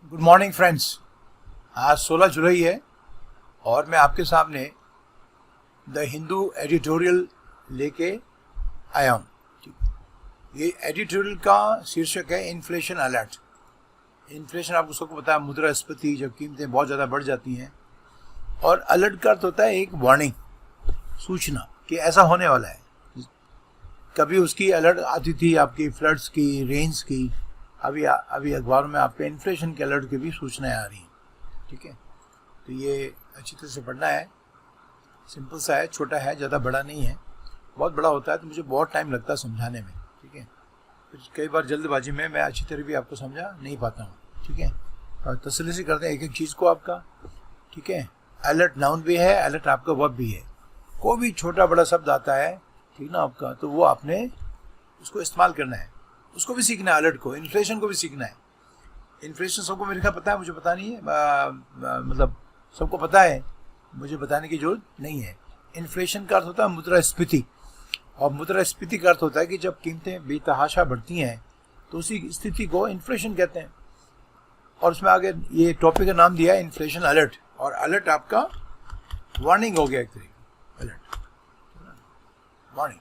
Good morning friends. आज 16 जुलाई है और मैं आपके सामने द हिंदू एडिटोरियल लेके आया हूँ। ये एडिटोरियल का शीर्षक है इन्फ्लेशन अलर्ट। इन्फ्लेशन आपको सबको पता है, मुद्रास्फीति, जब कीमतें बहुत ज़्यादा बढ़ जाती हैं। और अलर्ट का अर्थ होता है एक वार्निंग, सूचना कि ऐसा होने वाला है। कभी उसकी अलर्ट आती थी आपकी फ्लड्स की, रेंज की। अभी अखबार में आपके इन्फ्लेशन के अलर्ट की भी सूचनाएं आ रही हैं। ठीक है, तो ये अच्छी तरह से पढ़ना है। सिंपल सा है, छोटा है, ज़्यादा बड़ा नहीं है। बहुत बड़ा होता है तो मुझे बहुत टाइम लगता है समझाने में। ठीक है, कई बार जल्दबाजी में मैं अच्छी तरह भी आपको समझा नहीं पाता हूँ। ठीक है, और तसल्ली से करते हैं एक एक चीज़ को आपका। ठीक है, अलर्ट नाउन भी है, अलर्ट आपका वर्ब भी है। कोई भी छोटा बड़ा शब्द आता है, ठीक ना आपका, तो वो आपने उसको इस्तेमाल करना है। उसको भी सीखना है, अलर्ट को, इन्फ्लेशन को भी सीखना है। इन्फ्लेशन सबको मेरे ख्याल पता है, मुझे पता नहीं है, मतलब सबको पता है, मुझे बताने की जरूरत नहीं है। इन्फ्लेशन का अर्थ होता है मुद्रास्फीति, और मुद्रास्फीति का अर्थ होता है कि जब कीमतें बेतहाशा बढ़ती हैं तो उसी स्थिति को इन्फ्लेशन कहते हैं। और उसमें आगे ये टॉपिक का नाम दिया है इन्फ्लेशन अलर्ट, और अलर्ट आपका वार्निंग हो गया एक तरीके, अलर्ट वार्निंग।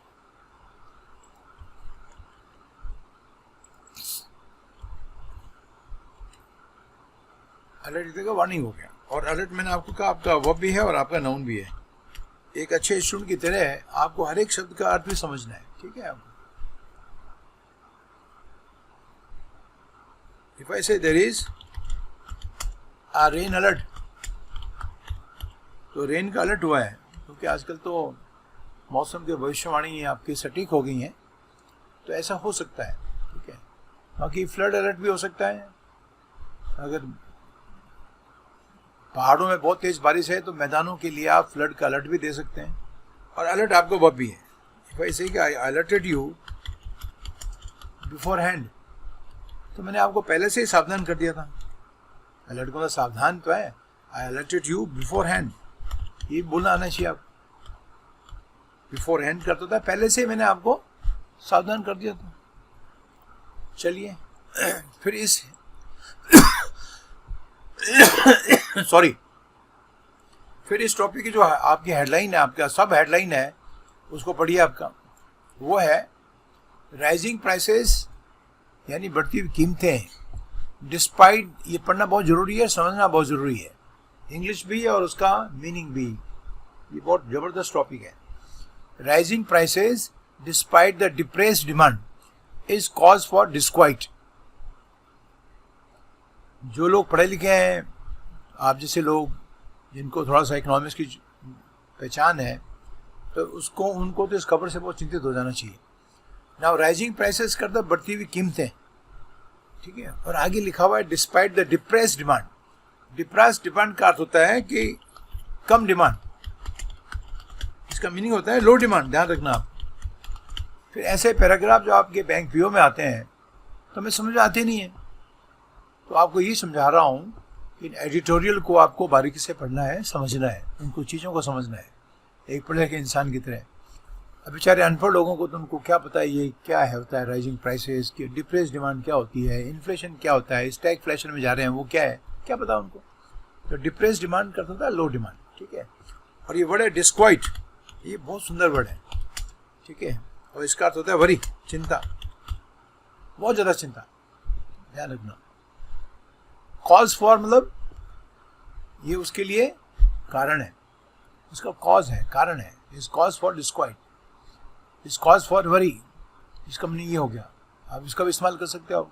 अलर्ट का वार्निंग हो गया। और अलर्ट मैंने आपको कहा आपका वर्ब भी है और आपका नाउन भी है। एक अच्छे स्टूडेंट की तरह आपको हर एक शब्द का अर्थ भी समझना है। ठीक है, आपको if I say there is a rain alert, तो रेन का अलर्ट हुआ है, क्योंकि आजकल तो मौसम की भविष्यवाणी आपकी सटीक हो गई हैं, तो ऐसा हो सकता है। ठीक है, बाकी फ्लड अलर्ट भी हो सकता है। अगर पहाड़ों में बहुत तेज बारिश है तो मैदानों के लिए आप फ्लड का अलर्ट भी दे सकते हैं। और अलर्ट आपको वर्ब भी है। वैसे ही आई अलर्टेड यू बिफोर हैंड, तो मैंने आपको पहले से ही सावधान कर दिया था। अलर्ट को सावधान तो है। आई अलर्टेड यू बिफोर हैंड, ये बोलना आना चाहिए आप। बिफोर हैंड करता था, पहले से मैंने आपको सावधान कर दिया था। चलिए फिर इस फिर इस टॉपिक की जो आपकी हेडलाइन है, आपका सब हेडलाइन है, उसको पढ़िए। आपका वो है राइजिंग प्राइसेस, यानी बढ़ती हुई कीमतें, डिस्पाइट। ये पढ़ना बहुत ज़रूरी है, समझना बहुत ज़रूरी है, इंग्लिश भी और उसका मीनिंग भी। ये बहुत ज़बरदस्त टॉपिक है। Rising prices despite the depressed demand is cause for disquiet. जो लोग पढ़े लिखे हैं, आप जैसे लोग जिनको थोड़ा सा इकोनॉमिक्स की पहचान है, तो उनको तो इस खबर से बहुत चिंतित हो जाना चाहिए। नाउ राइजिंग प्राइसेस करता बढ़ती हुई कीमतें। ठीक है, और आगे लिखा हुआ है despite the depressed demand. Depressed demand का अर्थ होता है कि कम डिमांड, इसका मीनिंग होता है लो डिमांड, ध्यान रखना आप। फिर ऐसे पैराग्राफ जो आपके बैंक पीओ में आते हैं तो हमें समझ आते नहीं है, तो आपको ये समझा रहा हूँ कि इन एडिटोरियल को आपको बारीकी से पढ़ना है, समझना है, उनको चीज़ों को समझना है एक पढ़े लिखे इंसान की तरह। अब बेचारे अनपढ़ लोगों को तो उनको क्या पता है ये क्या है, होता है राइजिंग प्राइसेस की, डिप्रेस डिमांड क्या होती है, इन्फ्लेशन क्या होता है, स्टैगफ्लेशन में जा रहे हैं वो क्या है, क्या पता उनको। तो डिप्रेस डिमांड करता था लो डिमांड। ठीक है, और ये वर्ड है डिस्क्वाइट, ये बहुत सुंदर वर्ड है। ठीक है, और इसका अर्थ होता है वरी, चिंता, बहुत ज़्यादा चिंता, ध्यान रखना। कॉज फॉर मतलब ये उसके लिए कारण है, उसका कॉज है, कारण है। इस कॉज फॉर डिस्क्वाइट, इस कॉज फॉर वरी, इसका मीनिंग ये हो गया। आप इसका भी इस्तेमाल कर सकते हो।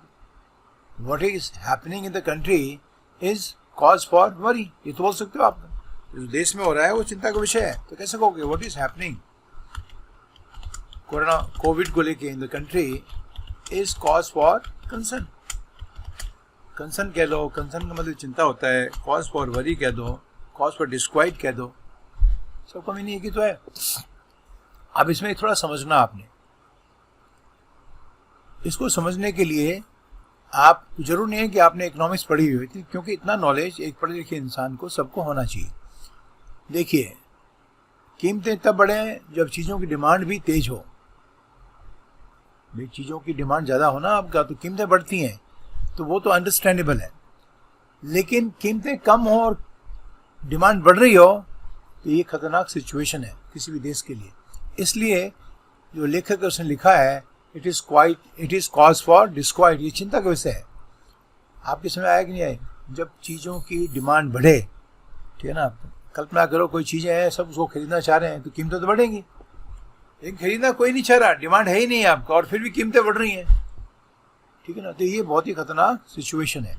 What is happening in the country is cause for worry, ये तो बोल सकते हो आप। जो देश में हो रहा है वो चिंता का विषय है, तो कैसे कहोगे what is happening corona Covid को लेके in the country is cause for concern. Concern कह लो, कंसर्न का मतलब चिंता होता है। कॉज फॉर वरी कह दो, कॉज फॉर डिस्क्वाइट कह दो, सबका मीनिंग एक ही तो है। अब इसमें थोड़ा समझना आपने। इसको समझने के लिए आप जरूर नहीं है कि आपने इकोनॉमिक्स पढ़ी हुई थी, क्योंकि इतना नॉलेज एक पढ़े लिखे इंसान को सबको होना चाहिए। देखिए, कीमतें तब बढ़े जब चीज़ों की डिमांड भी तेज हो। चीज़ों की डिमांड ज़्यादा हो ना आपका, तो कीमतें बढ़ती हैं, तो वो तो अंडरस्टैंडेबल है। लेकिन कीमतें कम हो और डिमांड बढ़ रही हो तो ये खतरनाक सिचुएशन है किसी भी देश के लिए। इसलिए जो लेखक उसने लिखा है, it is cause for disquiet, ये चिंता का विषय है। आपके समझ आया कि नहीं आया? जब चीज़ों की डिमांड बढ़े, ठीक है ना, कल्पना करो कोई चीज़ें हैं, सब उसको खरीदना चाह रहे हैं तो कीमतें तो बढ़ेंगी, लेकिन खरीदना कोई नहीं चाह रहा, डिमांड है ही नहीं आपका, और फिर भी कीमतें बढ़ रही हैं, ठीक है ना। तो ये बहुत ही खतरनाक सिचुएशन है।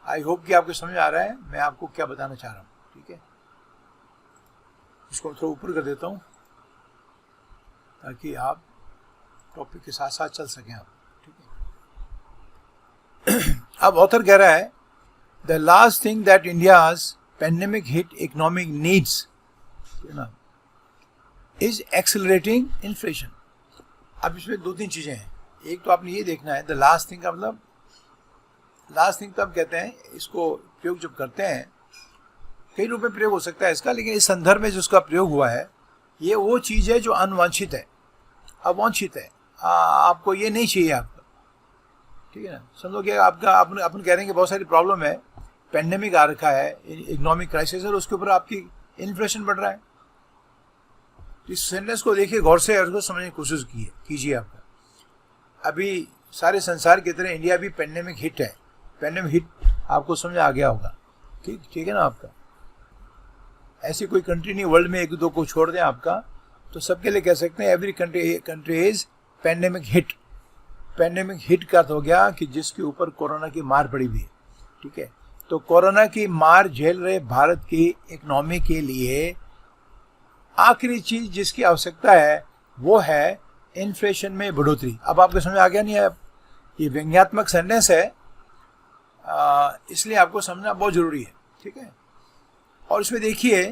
आई होप कि आपको समझ आ रहा है मैं आपको क्या बताना चाह रहा हूँ, ठीक है। इसको थोड़ा ऊपर कर देता हूँ ताकि आप टॉपिक के साथ साथ चल सकें आप, ठीक है। अब ऑथर कह रहा है, the last thing that India's pandemic hit economic needs, ना, इज एक्सेलरेटिंग इन्फ्लेशन। अब इसमें दो तीन चीज़ें हैं। एक तो आपने ये देखना है, द लास्ट थिंग का मतलब, लास्ट थिंग तब कहते हैं, इसको प्रयोग जब करते हैं कई रूप में प्रयोग हो सकता है इसका, लेकिन इस संदर्भ में जो उसका प्रयोग हुआ है ये वो चीज़ है जो अनवांछित है, अवांछित है, आपको ये नहीं चाहिए आपका, ठीक है ना। समझो कि आपका अपन कह रहे हैं कि बहुत सारी प्रॉब्लम है, पेंडेमिक आ रखा है, इकोनॉमिक क्राइसिस, और उसके ऊपर आपकी इन्फ्लेशन बढ़ रहा है। तो इस सेंटेंस को देखिए गौर से और उसको समझने की कोशिश कीजिए। आपका अभी सारे संसार की तरह इंडिया भी पेंडेमिक हिट है, पेंडेमिक हिट आपको समझ आ गया होगा, ठीक है ना। आपका ऐसी कोई कंट्री नहीं वर्ल्ड में, एक दो को छोड़ दें आपका, तो सबके लिए कह सकते हैं every country is pandemic hit. Pandemic hit का अर्थ हो गया कि जिसके ऊपर कोरोना की मार पड़ी हुई है, ठीक है। तो कोरोना की मार झेल रहे भारत की इकोनॉमी के लिए आखिरी चीज जिसकी आवश्यकता है वो है इन्फ्लेशन में बढ़ोतरी। अब आपको समझ आ गया नहीं है? ये व्यंग्यात्मक सेंटेंस है, इसलिए आपको समझना बहुत जरूरी है, ठीक है। और इसमें देखिए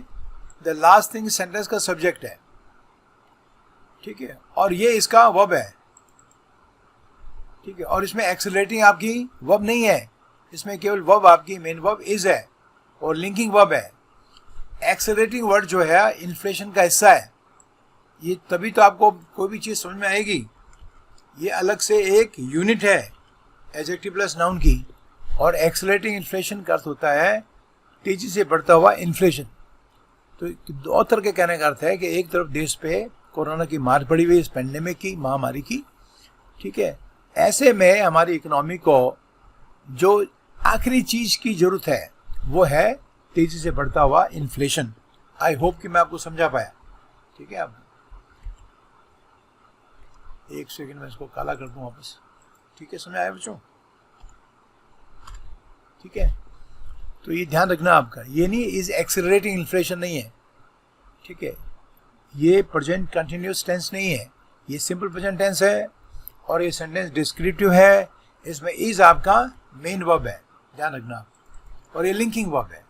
द लास्ट थिंग सेंटेंस का सब्जेक्ट है, ठीक है, और ये इसका वर्ब है, ठीक है। और इसमें एक्सेलरेटिंग आपकी वर्ब नहीं है, इसमें केवल वर्ब आपकी मेन वर्ब इज है और लिंकिंग वर्ब है। एक्सेलरेटिंग वर्ड जो है इन्फ्लेशन का हिस्सा है, ये तभी तो आपको कोई भी चीज़ समझ में आएगी। ये अलग से एक यूनिट है एडजेक्टिव प्लस नाउन की, और एक्सेलरेटिंग इन्फ्लेशन का अर्थ होता है तेजी से बढ़ता हुआ इन्फ्लेशन। तो ऑथर के कहने का अर्थ है कि एक तरफ देश पे कोरोना की मार पड़ी हुई, इस पेंडेमिक की महामारी की, ठीक है, ऐसे में हमारी इकोनॉमी को जो आखिरी चीज की जरूरत है वो है तेजी से बढ़ता हुआ इन्फ्लेशन। आई होप कि मैं आपको समझा पाया, ठीक है। आप एक सेकंड में इसको काला कर दूं वापस, ठीक है, समझ आया बच्चों, ठीक है। तो ये ध्यान रखना आपका, ये नहीं इज एक्सेलरेटिंग इन्फ्लेशन नहीं है, ठीक है। ये प्रेजेंट कंटिन्यूस टेंस नहीं है, ये सिंपल प्रेजेंट टेंस है, और ये सेंटेंस डिस्क्रिप्टिव है, इसमें इज आपका मेन वर्ब है, ध्यान रखना आप, और ये लिंकिंग वर्ब है।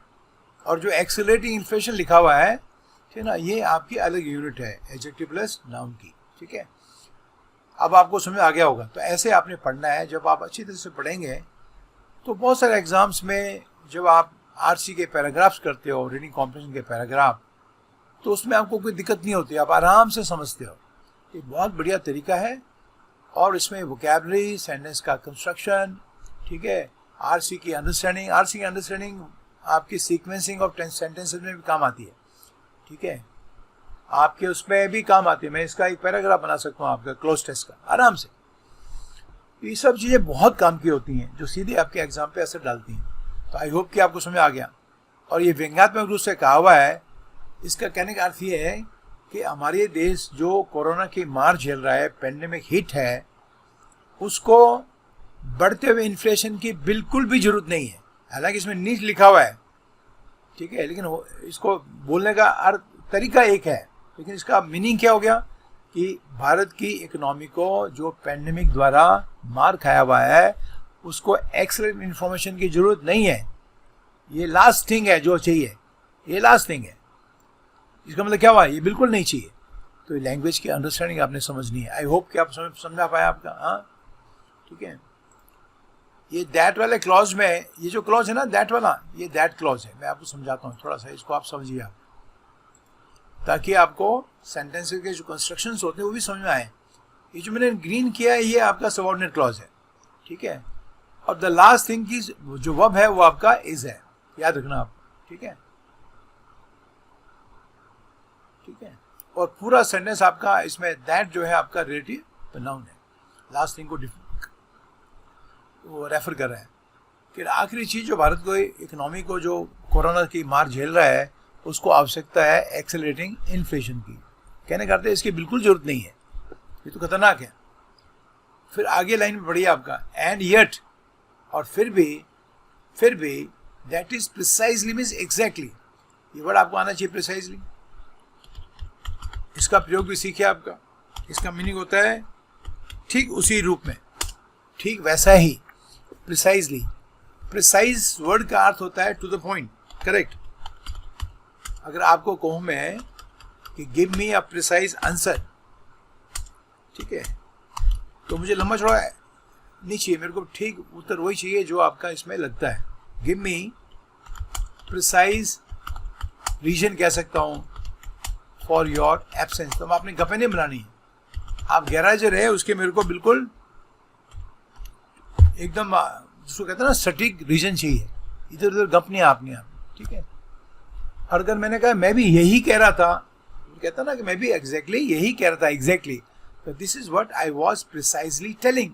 और जो एक्सेलरेटिंग इन्फ्लेशन लिखा हुआ है, ठीक है ना, ये आपकी अलग यूनिट है एडजेक्टिव प्लस नाउन की, ठीक है। अब आपको समझ आ गया होगा। तो ऐसे आपने पढ़ना है। जब आप अच्छी तरह से पढ़ेंगे तो बहुत सारे एग्जाम्स में जब आप आरसी के पैराग्राफ्स करते हो, रीडिंग कॉम्प्रिहेंशन के पैराग्राफ, तो उसमें आपको कोई दिक्कत नहीं होती, आप आराम से समझते हो। ये बहुत बढ़िया तरीका है, और इसमें वोकैबुलरी, सेंटेंस का कंस्ट्रक्शन, ठीक है, आरसी की अंडरस्टैंडिंग आपकी सीक्वेंसिंग ऑफ सेंटेंसेस में भी काम आती है, ठीक है, आपके उसमें भी काम आती है। मैं इसका एक पैराग्राफ बना सकता हूँ आपका क्लोज टेस्ट का आराम से। ये सब चीज़ें बहुत काम की होती हैं जो सीधे आपके एग्जाम पे असर डालती हैं। तो आई होप कि आपको समझ आ गया। और ये व्यंग्यात्मक रूप से कहा हुआ है, इसका कहने का अर्थ ये है कि हमारे देश जो कोरोना की मार झेल रहा है, पेंडेमिक हिट है, उसको बढ़ते हुए इन्फ्लेशन की बिल्कुल भी जरूरत नहीं है। हालांकि इसमें नीच लिखा हुआ है, ठीक है, लेकिन इसको बोलने का अर्थ तरीका एक है, लेकिन इसका मीनिंग क्या हो गया कि भारत की इकोनॉमी को जो पेंडेमिक द्वारा मार खाया हुआ है उसको एक्सेलेंट इन्फॉर्मेशन की जरूरत नहीं है। ये लास्ट थिंग है जो चाहिए, ये लास्ट थिंग है। इसका मतलब क्या हुआ, ये बिल्कुल नहीं चाहिए। तो लैंग्वेज की अंडरस्टैंडिंग आपने समझनी है। आई होप कि आप समझा पाया आपका, हाँ, ठीक है। ये दैट वाले क्लॉज में, ये जो क्लॉज है ना दैट वाला, ये दैट क्लॉज है। मैं आपको समझाता हूँ थोड़ा सा, इसको आप समझिए आप, ताकि आपको सेंटेंसेस के जो कंस्ट्रक्शंस होते हैं वो भी समझ में आए। ये जो मैंने ग्रीन किया है ये आपका सबऑर्डिनेट क्लॉज है, ठीक है। और द लास्ट थिंग की जो वर्ब है वो आपका इज है, याद रखना आप, ठीक है, ठीक है। और पूरा सेंटेंस आपका इसमें दैट जो है आपका रिलेटिव प्रोनाउन है, लास्ट थिंग को वो रेफर कर रहा है। फिर आखिरी चीज जो भारत को इकोनॉमी को जो कोरोना की मार झेल रहा है उसको आवश्यकता है एक्सेलरेटिंग इन्फ्लेशन की। कहने का अर्थ है इसकी बिल्कुल जरूरत नहीं है, ये तो खतरनाक है। फिर आगे लाइन में पढ़िए आपका एंड येट, और फिर भी that is precisely means exactly, ये वर्ड आपको आना चाहिए प्रिसाइजली। इसका प्रयोग भी सीखिए आपका, इसका मीनिंग होता है ठीक उसी रूप में, ठीक वैसा ही, प्रिसाइजली। प्रिसाइज वर्ड का अर्थ होता है टू द पॉइंट, करेक्ट। अगर आपको कहूं मैं कि गिव मी अ प्रिसाइज आंसर, ठीक है, तो मुझे लंबा चौड़ा नहीं चाहिए, मेरे को ठीक उत्तर वही चाहिए जो आपका इसमें लगता है। गिव मी प्रिसाइज रीजन कह सकता हूं फॉर योर एब्सेंस, तो आपने गप्पे नहीं बनानी है, आप गैराजर है उसके मेरे को बिल्कुल एकदम जिसको कहते हैं ना सटीक रीजन चाहिए, इधर उधर गप नहीं आपने आप, ठीक है। और अगर मैंने कहा मैं भी यही कह रहा था, कहता ना कि मैं भी एग्जैक्टली यही कह रहा था, एग्जैक्टली, तो this is what I was precisely telling,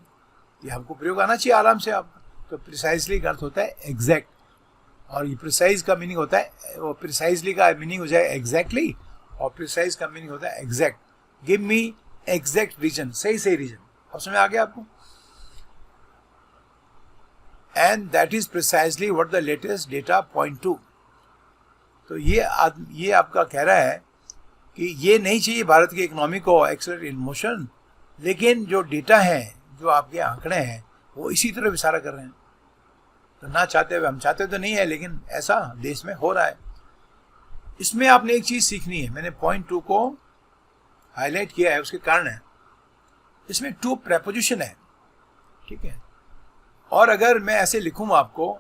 ये हमको प्रयोग आना चाहिए आराम से आप। तो प्रिसाइजली का अर्थ होता है एग्जैक्ट, और ये प्रिसाइज का मीनिंग होता है, वो प्रिसाइजली का मीनिंग हो जाए एग्जैक्टली, और प्रिसाइज का मीनिंग होता है exact. Give me exact reason, सही रीजन, अब समझ आ गया आपको। And that is precisely what the latest data point to, तो ये आपका कह रहा है कि ये नहीं चाहिए भारत की इकोनॉमी को एक्सेलरेट इन मोशन, लेकिन जो डेटा है, जो आपके आंकड़े हैं, वो इसी तरफ इशारा कर रहे हैं। तो ना चाहते हुए, हम चाहते तो नहीं है, लेकिन ऐसा देश में हो रहा है। इसमें आपने एक चीज सीखनी है, मैंने पॉइंट 2 को हाईलाइट किया है, उसके कारण है इसमें टू प्रेपोजिशन है, ठीक है। और अगर मैं ऐसे लिखूं आपको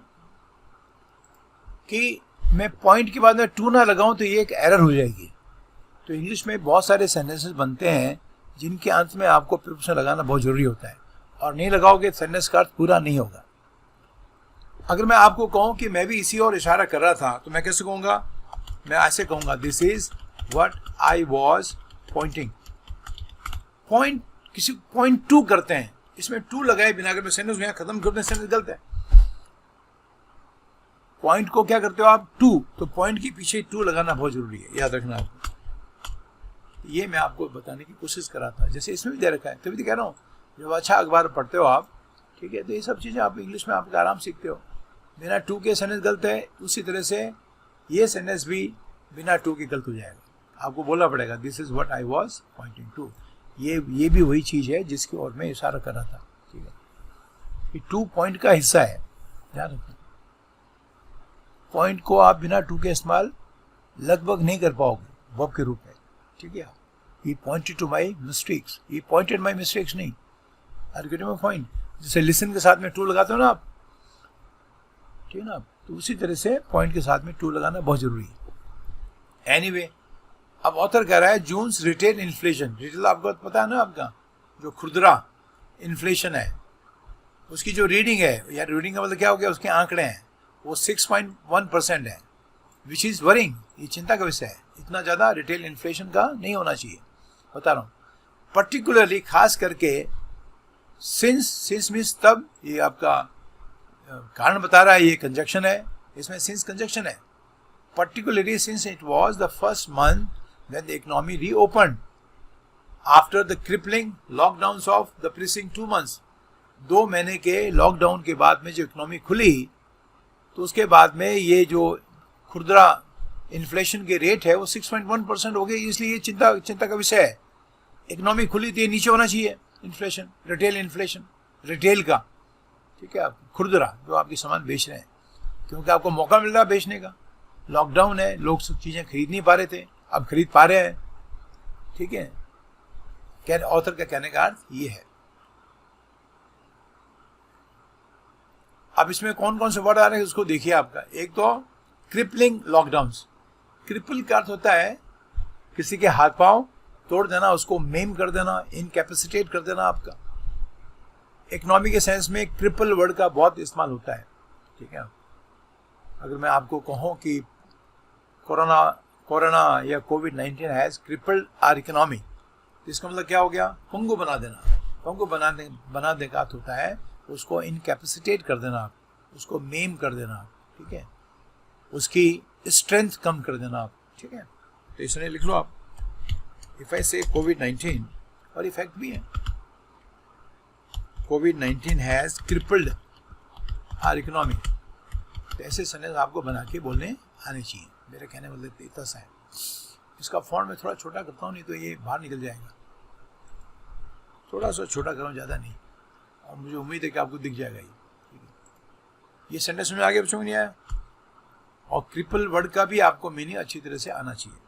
कि मैं पॉइंट के बाद में टू ना लगाऊं तो ये एक एरर हो जाएगी। तो इंग्लिश में बहुत सारे सेंटेंसेस बनते हैं जिनके अंत में आपको प्रीपोजिशन लगाना बहुत जरूरी होता है, और नहीं लगाओगे सेंटेंस का अर्थ पूरा नहीं होगा। अगर मैं आपको कहूं कि मैं भी इसी ओर इशारा कर रहा था, तो मैं कैसे कहूंगा, मैं ऐसे कहूंगा this is what I was pointing. Point किसी पॉइंट टू करते हैं, इसमें टू लगाए बिना अगर मैं सेंटेंस यहां खत्म कर दें सेंटेंस गलत है। पॉइंट को क्या करते हो आप, टू, तो पॉइंट के पीछे टू लगाना बहुत जरूरी है, याद रखना आपको। ये मैं आपको बताने की कोशिश कर रहा था, जैसे इसमें भी दे रखा है, तभी तो कह रहा हूँ जब अच्छा अखबार पढ़ते हो आप, ठीक है, तो ये सब चीज़ें आप इंग्लिश में आप आराम सीखते हो। बिना टू के सेंटेंस गलत है, उसी तरह से ये सेंटेंस भी बिना टू के गलत हो जाएगा। आपको बोलना पड़ेगा this is what I was pointing to, ये भी वही चीज़ है जिसकी ओर मैं इशारा कर रहा था, ठीक है। ये टू पॉइंट का हिस्सा है, ध्यान रखना। पॉइंट को आप बिना टू के इस्तेमाल लगभग नहीं कर पाओगे वर्ब के रूप में, ठीक है। He pointed to my mistakes, he pointed my mistakes नहीं, are you getting my point? जैसे लिसन के साथ में टू लगाते हो ना आप, ठीक है ना, तो उसी तरह से पॉइंट के साथ में टू लगाना बहुत जरूरी है। एनीवे, अब ऑथर कह रहा है जून्स रिटेल इन्फ्लेशन, रिटेल आपको पता है ना, आपका जो खुदरा इन्फ्लेशन है उसकी जो रीडिंग है, या रीडिंग का मतलब क्या हो गया, उसके आंकड़े हैं, वो 6.1% है, विच इज वरिंग, ये चिंता का विषय है। इतना ज़्यादा रिटेल इन्फ्लेशन का नहीं होना चाहिए, बता रहा हूँ। पर्टिकुलरली खास करके सिंस मीन्स तब, ये आपका कारण बता रहा है, ये कंजक्शन है, इसमें सिंस कंजक्शन है। Particularly since it was the first month when the economy reopened after the crippling lockdowns of the preceding 2 months, 2 महीने के लॉकडाउन के बाद में जो इकोनॉमी खुली, तो उसके बाद में ये जो खुदरा इन्फ्लेशन के रेट है वो 6.1% हो गई, इसलिए ये चिंता का विषय है। इकोनॉमी खुली तो ये नीचे होना चाहिए इन्फ्लेशन, रिटेल इन्फ्लेशन, रिटेल का, ठीक है, आप खुदरा जो आपके सामान बेच रहे हैं, क्योंकि आपको मौका मिल रहा है बेचने का, लॉकडाउन है, लोग सब चीज़ें खरीद नहीं पा रहे थे, अब खरीद पा रहे हैं, ठीक है। ऑथर का कहने का अर्थ ये है। अब इसमें कौन कौन से वर्ड आ रहे हैं उसको देखिए आपका। एक तो क्रिपलिंग लॉकडाउन्स, क्रिपल का अर्थ होता है किसी के हाथ पांव तोड़ देना, उसको मेम कर देना, इनकैपेसिटेट कर देना आपका। इकोनॉमी के सेंस में क्रिपल वर्ड का बहुत इस्तेमाल होता है, ठीक है। अगर मैं आपको कहूँ कि कोरोना या कोविड-19 हैज़ क्रिपल्ड आवर इकोनॉमी, तो इसका मतलब क्या हो गया? पंगु बना देना। पंगु बनाने का अर्थ होता है उसको इनकैपेसिटेट कर देना, उसको मेम कर देना, ठीक है, उसकी स्ट्रेंथ कम कर देना आप, ठीक है। तो इसने लिख लो आप, इफ आई से कोविड-19, और इफेक्ट भी है, कोविड-19 हैज़ क्रिपल्ड आवर इकोनॉमी। तो ऐसे सेंटेंस आपको बना के बोलने आने चाहिए। मेरे कहने वाले इतना सा है। इसका फॉन्ट मैं थोड़ा छोटा करता हूँ, नहीं तो ये बाहर निकल जाएगा। थोड़ा सा छोटा करूँ, ज़्यादा नहीं, और मुझे उम्मीद है कि आपको दिख जाएगा ये सेंटेंस में आगे बच्चों नहीं आया। और क्रिपल वर्ड का भी आपको मीनिंग अच्छी तरह से आना चाहिए।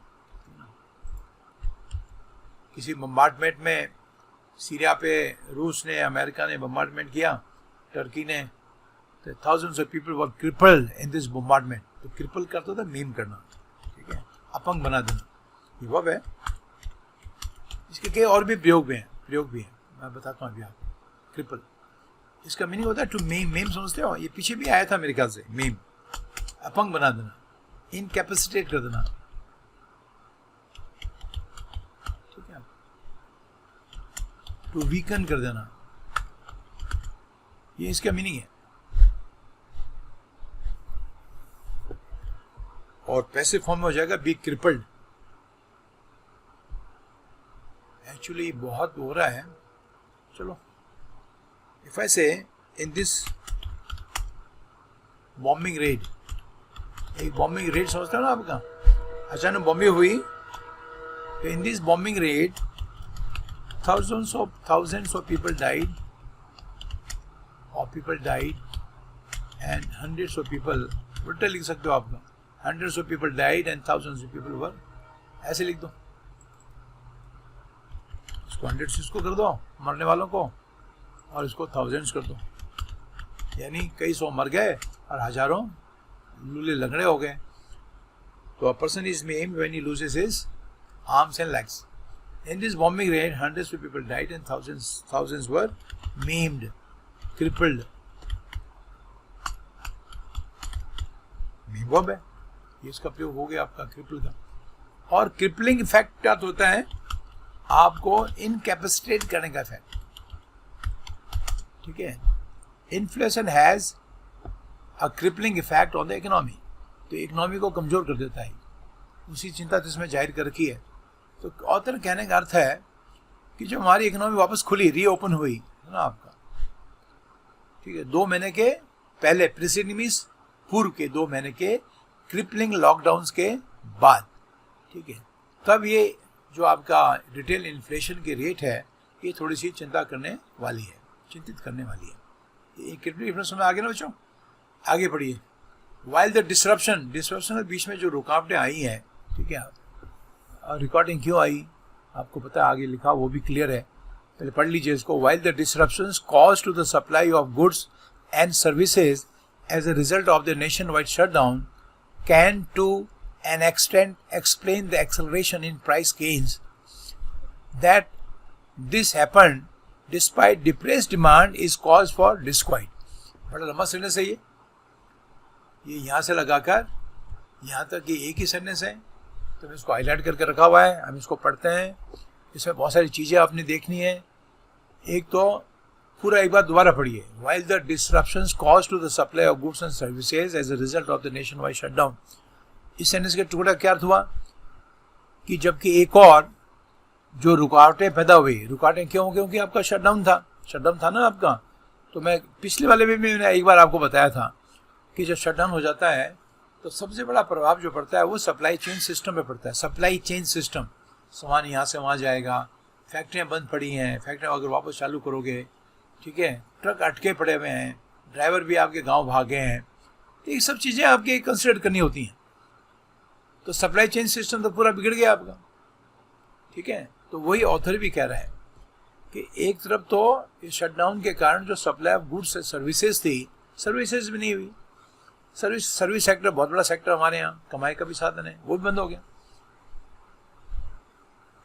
किसी बम्बार्डमेंट में सीरिया पे रूस ने, अमेरिका ने बम्बार्डमेंट किया, टर्की ने, तो thousands of people were crippled in this bombardment. तो क्रिपल करता था मीम करना, ठीक है, अपंग बना देना, ये वर्ब है। इसके कई और भी प्रयोग भी हैं, मैं बताता हूँ अभी आपको। क्रिपल इसका मीनिंग होता है टू मेम समझते हो? ये पीछे भी आया था मेरे ख्याल से, मेम, अपंग बना देना, इनकैपेसिटेट कर देना, ठीक है, टू वीकन कर देना, ये इसका मीनिंग है। और पैसिव फॉर्म में हो जाएगा बी क्रिपल्ड। एक्चुअली बहुत हो रहा है। चलो, इफ आई से इन दिस बॉम्बिंग रेड, एक बॉम्बिंग रेड समझते हो ना आपका, अचानक बॉम्बिंग हुई, तो in this bombing red thousands of people died, and hundreds of people, उल्टा लिख सकते हो आपका, hundreds of people died and thousands of people were, ऐसे लिख दो, इसको 100 से इसको कर दो मरने वालों को, और इसको thousands कर दो, यानी कई सौ मर गए और हजारों लूले लंगड़े हो गए। तो a person is maimed when he loses his arms and legs. In this bombing raid, hundreds of people died and thousands were maimed, crippled. Ma'am है, ये इसका प्रयोग हो गया आपका क्रिपल का। और क्रिपलिंग इफेक्ट क्या होता है? आपको इनकैपेसिटेट करने का इफेक्ट, ठीक है। Inflation has a crippling effect on the economy, तो इकोनॉमी को कमजोर कर देता है। उसी चिंता तो इसमें जाहिर कर रखी है। तो ऑथर कहने का अर्थ है कि जो हमारी इकोनॉमी वापस खुली, रीओपन हुई है ना आपका, ठीक है, 2 महीने के पहले, प्रीसिडिंग पूर्व के 2 महीने के क्रिपलिंग लॉकडाउन्स के बाद, ठीक है, तब ये जो आपका रिटेल इन्फ्लेशन की रेट है, ये थोड़ी सी चिंतित करने वाली है। ये क्रिपलिंग में आगे ना बच्चों, आगे पढ़िए। वाइल द डिसरप्शन के बीच में जो रुकावटें आई हैं, ठीक है, रिकॉर्डिंग क्यों आई आपको पता है, आगे लिखा वो भी क्लियर है, पहले पढ़ लीजिए इसको। While the disruptions caused to the supply of goods and services as a result of the nation wide shutdown can to an extent explain the acceleration in price gains that this happened despite depressed demand is cause for disquiet. बड़ा लंबा sentence है ये यहाँ से लगाकर यहाँ तक ये एक ही सेंटेंस है, तो मैं इसको हाईलाइट करके रखा हुआ है, हम इसको पढ़ते हैं। इसमें बहुत सारी चीज़ें आपने देखनी है। एक तो पूरा एक बार दोबारा पढ़िए। While the disruptions cause to the supply of goods and services as a result of the nation wide shutdown. इस सेंटेंस का टुकड़ा क्या अर्थ हुआ कि जबकि एक और जो रुकावटें पैदा हुई, रुकावटें क्यों? क्योंकि आपका शटडाउन था ना आपका। तो मैं पिछले वाले में भी मैंने एक बार आपको बताया था कि जब शटडाउन हो जाता है तो सबसे बड़ा प्रभाव जो पड़ता है वो सप्लाई चेन सिस्टम पे पड़ता है। सप्लाई चेन सिस्टम, सामान यहाँ से वहाँ जाएगा, फैक्ट्रियाँ बंद पड़ी हैं, फैक्ट्रियाँ अगर वापस चालू करोगे, ठीक है, ट्रक अटके पड़े हुए हैं, ड्राइवर भी आपके गांव भागे हैं, तो ये सब चीज़ें आपके कंसिडर करनी होती हैं। तो सप्लाई चेन सिस्टम तो पूरा बिगड़ गया आपका, ठीक है। तो वही ऑथर भी कह रहा है कि एक तरफ तो इस शटडाउन के कारण जो सप्लाई ऑफ गुड्स सर्विसेज थी, सर्विसेज भी नहीं हुई। सर्विस सेक्टर बहुत बड़ा सेक्टर हमारे यहाँ, कमाई का भी साधन है, वो भी बंद हो गया।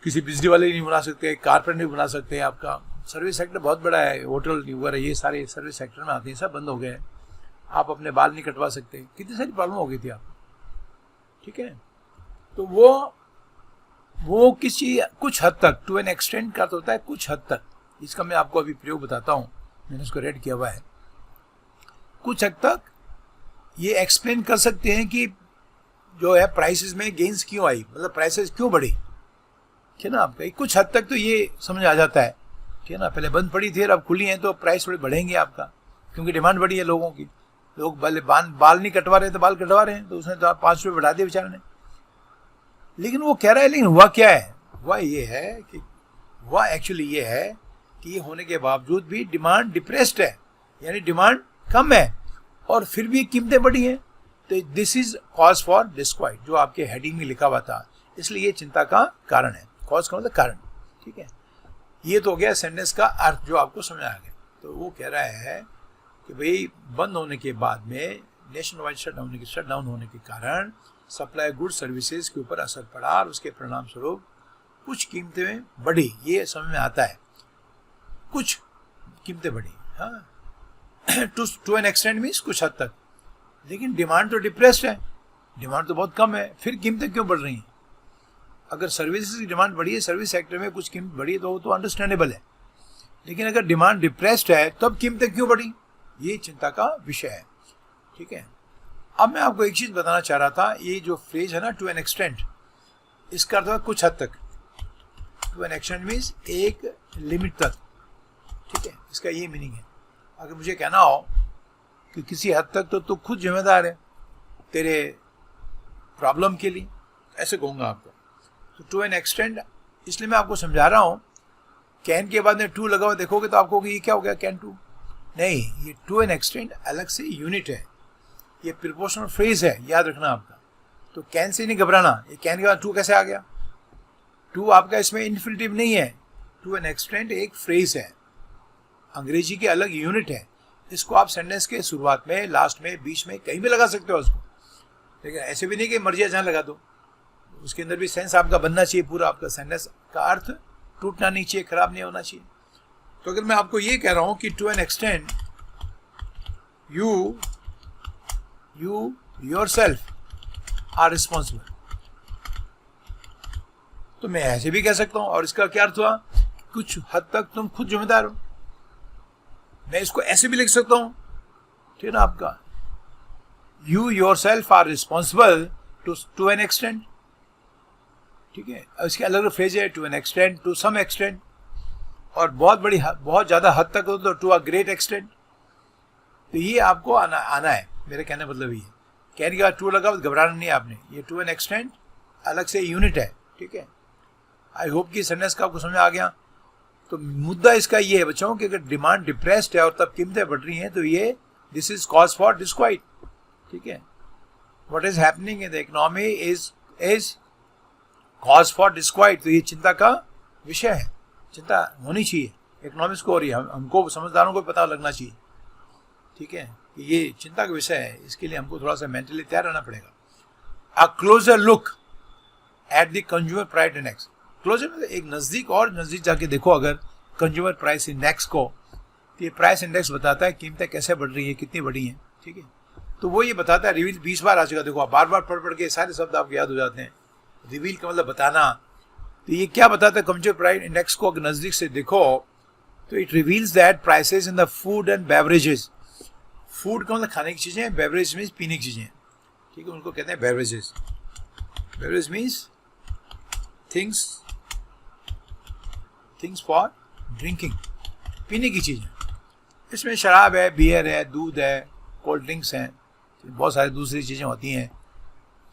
किसी बिजली वाले नहीं बना सकते, कारपेंटर नहीं बना सकते। आपका सर्विस सेक्टर बहुत बड़ा है, होटल वगैरह ये सारे सर्विस सेक्टर में आते हैं, सब बंद हो गए हैं। आप अपने बाल नहीं कटवा सकते, कितनी सारी प्रॉब्लम हो गई थी आप, ठीक है। तो वो किसी कुछ हद तक, टू एन एक्सटेंट का तो होता है कुछ हद तक, इसका मैं आपको अभी प्रयोग बताता हूँ, मैंने उसको रेड किया हुआ है। कुछ हद तक ये एक्सप्लेन कर सकते हैं कि जो है प्राइसेस में गेंस क्यों आई, मतलब प्राइसेस क्यों बढ़ी, ठीक है ना। आपका कुछ हद तक तो ये समझ आ जाता है, ठीक है ना। पहले बंद पड़ी थी और अब खुली हैं तो प्राइस थोड़े बढ़ेंगे आपका, क्योंकि डिमांड बढ़ी है लोगों की। लोग बाल नहीं कटवा रहे तो बाल कटवा रहे हैं, तो उसने तो 5 रुपये बढ़ा दिए बेचारे ने। लेकिन वो कह रहा है, लेकिन हुआ क्या है, हुआ ये है कि एक्चुअली ये है कि ये होने के बावजूद भी डिमांड डिप्रेस्ड है, यानी डिमांड कम है और फिर भी कीमतें बढ़ी हैं। तो this is cause for disquiet, जो आपके हेडिंग में लिखा हुआ था, इसलिए ये चिंता का कारण है। कॉज का मतलब कारण, ठीक है। ये तो हो गया सेंटेंस का अर्थ जो आपको समझ आ गया। तो वो कह रहा है कि भाई बंद होने के बाद में, नेशन वाइड शटडाउन होने के कारण सप्लाई गुड सर्विसेज के ऊपर असर पड़ा और उसके परिणाम स्वरूप कुछ कीमतें बढ़ी, ये समझ में आता है। कुछ कीमतें बढ़ी, हाँ, टू एन एक्सटेंट मीन्स कुछ हद तक। लेकिन डिमांड तो डिप्रेस्ड है, डिमांड तो बहुत कम है, फिर कीमतें क्यों बढ़ रही हैं? अगर सर्विसेज की डिमांड बढ़ी है, सर्विस सेक्टर में कुछ कीमत बढ़ी है तो वो तो अंडरस्टैंडेबल है। लेकिन अगर डिमांड डिप्रेस्ड है तब कीमतें क्यों बढ़ी, ये चिंता का विषय है, ठीक है। अब मैं आपको एक चीज़ बताना चाह रहा था, ये जो फ्रेज है ना, टू एन एक्सटेंट, इसका अर्थ है कुछ हद तक। टू एन एक्सटेंट मीन्स एक लिमिट तक, ठीक है, इसका ये मीनिंग है। अगर मुझे कहना हो कि किसी हद तक तो तू खुद जिम्मेदार है तेरे प्रॉब्लम के लिए, ऐसे कहूँगा आपको। तो टू एन एक्सटेंट, इसलिए मैं आपको समझा रहा हूँ। कैन के बाद में टू लगा हुआ देखोगे तो आपको ये क्या हो गया, कैन टू नहीं, ये टू एन एक्सटेंट अलग से यूनिट है, ये प्रीपोजिशनल फ्रेज है, याद रखना आपका। तो कैन से नहीं घबराना, ये कैन के बाद टू कैसे आ गया? टू आपका इसमें इन्फिनिटिव नहीं है, टू एन एक्सटेंट एक फ्रेज है, अंग्रेजी की अलग यूनिट है। इसको आप सेंटेंस के शुरुआत में, लास्ट में, बीच में कहीं भी लगा सकते हो उसको, लेकिन ऐसे भी नहीं कि मर्जी जहाँ लगा दो। उसके अंदर भी सेंस आपका बनना चाहिए, पूरा आपका सेंटेंस का अर्थ टूटना नहीं चाहिए, खराब नहीं होना चाहिए। तो अगर मैं आपको ये कह रहा हूँ कि to an extent you yourself are responsible, तो मैं ऐसे भी कह सकता हूँ। और इसका क्या अर्थ हुआ? कुछ हद तक तुम खुद जिम्मेदार हो। मैं इसको ऐसे भी लिख सकता हूँ, ठीक है ना आपका, you yourself are responsible to an extent, ठीक है। इसके अलग अलग फ्रेज है, to an extent, to some extent, और बहुत ज़्यादा हद तक हो तो टू अ ग्रेट एक्सटेंट। तो ये आपको आना है, मेरे कहने का मतलब ये है। कहने के बाद टू लगा, घबराना नहीं आपने, ये टू एन एक्सटेंट अलग से यूनिट है, ठीक है। आई होप कि सेंटेंस का आपको समझ आ गया। तो मुद्दा इसका ये है बच्चों कि अगर डिमांड डिप्रेस्ड है और तब कीमतें बढ़ रही हैं तो ये this is cause for disquiet, ठीक है। What is happening in the economy is cause for disquiet. तो ये चिंता का विषय है, चिंता होनी चाहिए, इकोनॉमिक्स को हो रही है, हमको समझदारों को पता लगना चाहिए, ठीक है, कि ये चिंता का विषय है। इसके लिए हमको थोड़ा सा मेंटली तैयार रहना पड़ेगा। A closer look at the consumer price index, closer में एक नज़दीक और नज़दीक जाके देखो अगर कंज्यूमर प्राइस इंडेक्स को, तो ये प्राइस इंडेक्स बताता है कीमतें कैसे बढ़ रही है, कितनी बढ़ी हैं, ठीक है। तो वो ये बताता है, रिवील 20 बार आ चुका, देखो आप बार बार पढ़ के सारे शब्द आपको याद हो जाते हैं। रिवील का मतलब बताना, तो ये क्या बताता है? कंज्यूमर प्राइस इंडेक्स को अगर नज़दीक से देखो तो it reveals that prices in the food and beverages, food का मतलब खाने की चीज़ें, बेवरेज मीन्स पीने की चीज़ें, ठीक है, उनको कहते हैं beverages. Beverage means things for drinking, पीने की चीज़ें। इसमें शराब है, बियर है, दूध है, कोल्ड ड्रिंक्स हैं, बहुत सारी दूसरी चीज़ें होती हैं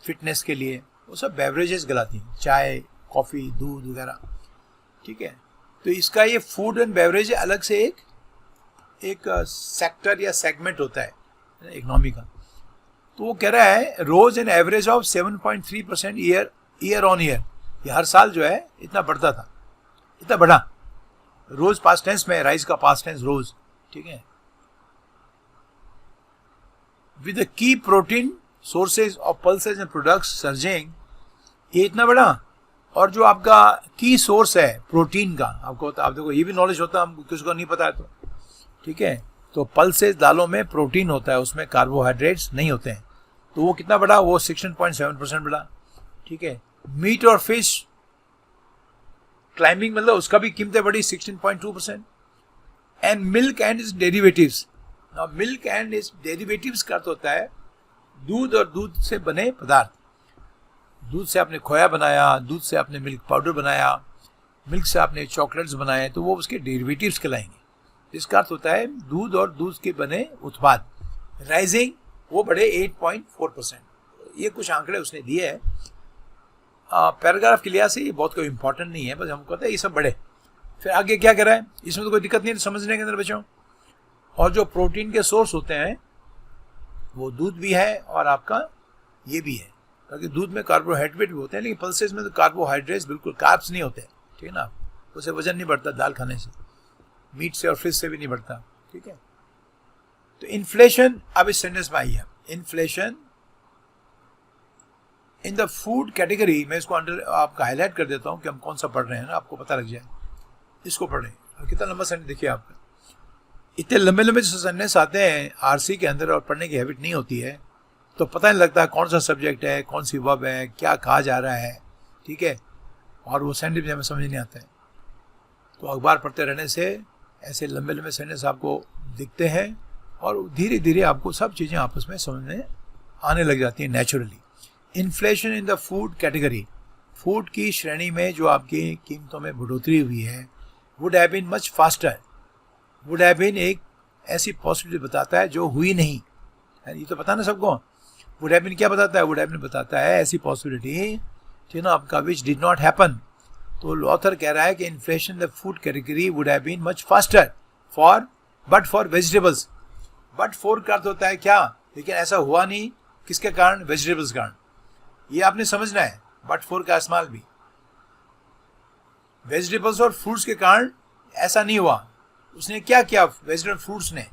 फिटनेस के लिए, वो सब बेवरेजेस कहलाती हैं, चाय, कॉफ़ी, दूध वगैरह, ठीक है। तो इसका ये फूड एंड बेवरेज अलग से एक सेक्टर या सेगमेंट होता है इकोनॉमी का। तो वो कह रहा है rose an average of 7.3% year on year, ये हर साल जो है इतना बढ़ता था, इतना बढ़ा, रोज पास्ट टेंस में, राइज का पास्ट टेंस रोज, ठीक है। With the key protein sources of pulses and products surging, ये इतना बढ़ा और जो आपका की सोर्स है प्रोटीन का, आपको आप देखो ये भी नॉलेज होता है, हमको किसी को नहीं पता है तो ठीक है। तो पल्सेस दालों में प्रोटीन होता है, उसमें कार्बोहाइड्रेट्स नहीं होते हैं। तो वो कितना बढ़ा, वो 16.7% बढ़ा, ठीक है। मीट और फिश क्लाइंबिंग मतलब उसका भी कीमतें बढ़ी 16.2%। And milk and is derivatives, milk and is derivatives का अर्थ होता है दूध और दूध से बने पदार्थ। दूध से आपने खोया बनाया, दूध से आपने मिल्क पाउडर बनाया, मिल्क से आपने चॉकलेट्स बनाए, तो वो उसके डेरिवेटिव्स कहलाएंगे। इसका अर्थ होता है दूध और दूध के बने उत्पाद। राइजिंग वो बढ़े 8.4%। ये कुछ आंकड़े उसने दिए हैं। पैराग्राफ के लिहाज से ये बहुत कोई इंपॉर्टेंट नहीं है, बस हमको कहते हैं ये सब बढ़े। फिर आगे क्या कह रहा है, इसमें तो कोई दिक्कत नहीं है समझने के अंदर बच्चों। और जो प्रोटीन के सोर्स होते हैं वो दूध भी है और आपका ये भी है, क्योंकि दूध में कार्बोहाइड्रेट भी होते हैं, लेकिन पल्सेस में तो कार्बोहाइड्रेट्स बिल्कुल कार्ब्स नहीं होते, ठीक है ना। उससे वजन नहीं बढ़ता दाल खाने से, मीट से और फिश से भी नहीं बढ़ता, ठीक है। तो इन्फ्लेशन अब इस सेंटेंस में आई है, inflation in the food category. मैं इसको अंडर आपका हाईलाइट कर देता हूँ कि हम कौन सा पढ़ रहे हैं ना, आपको पता लग जाए। इसको पढ़ें, और कितना लंबा सेंटेंस देखिए आपका। इतने लंबे लंबे जो सेंटेंस आते हैं आरसी के अंदर और पढ़ने की हैबिट नहीं होती है, तो पता नहीं लगता कौन सा सब्जेक्ट है, कौन सी वर्ब है, क्या कहा जा रहा है, ठीक है। और वो सेंटेंस हमें समझ नहीं आता है। तो अखबार पढ़ते रहने से ऐसे लंबे लंबे सेंटेंस आपको दिखते हैं और धीरे धीरे आपको सब चीज़ें आपस में समझ में आने लग जाती हैं naturally. Inflation in the food category, food की श्रेणी में जो आपकी कीमतों में बढ़ोतरी हुई है, would have been much faster. Would have been एक ऐसी पॉसिबिलिटी बताता है जो हुई नहीं, ये तो पता ना सबको। वुड हैव बीन क्या बताता है, वुड हैव बीन बताता है ऐसी पॉसिबिलिटी, ठीक है ना, आपका विच डिड नॉट हैपन। तो ऑथर कह रहा है कि inflation the food category would have been much faster for but for vegetables. But for का अर्थ होता है क्या, लेकिन ऐसा हुआ नहीं, किसके कारण, वेजिटेबल्स कारण। ये आपने समझना है, बट फॉर का इस्तेमाल भी वेजिटेबल्स और फ्रूट्स के कारण ऐसा नहीं हुआ। उसने क्या किया, वेजिटेबल फ्रूट्स ने,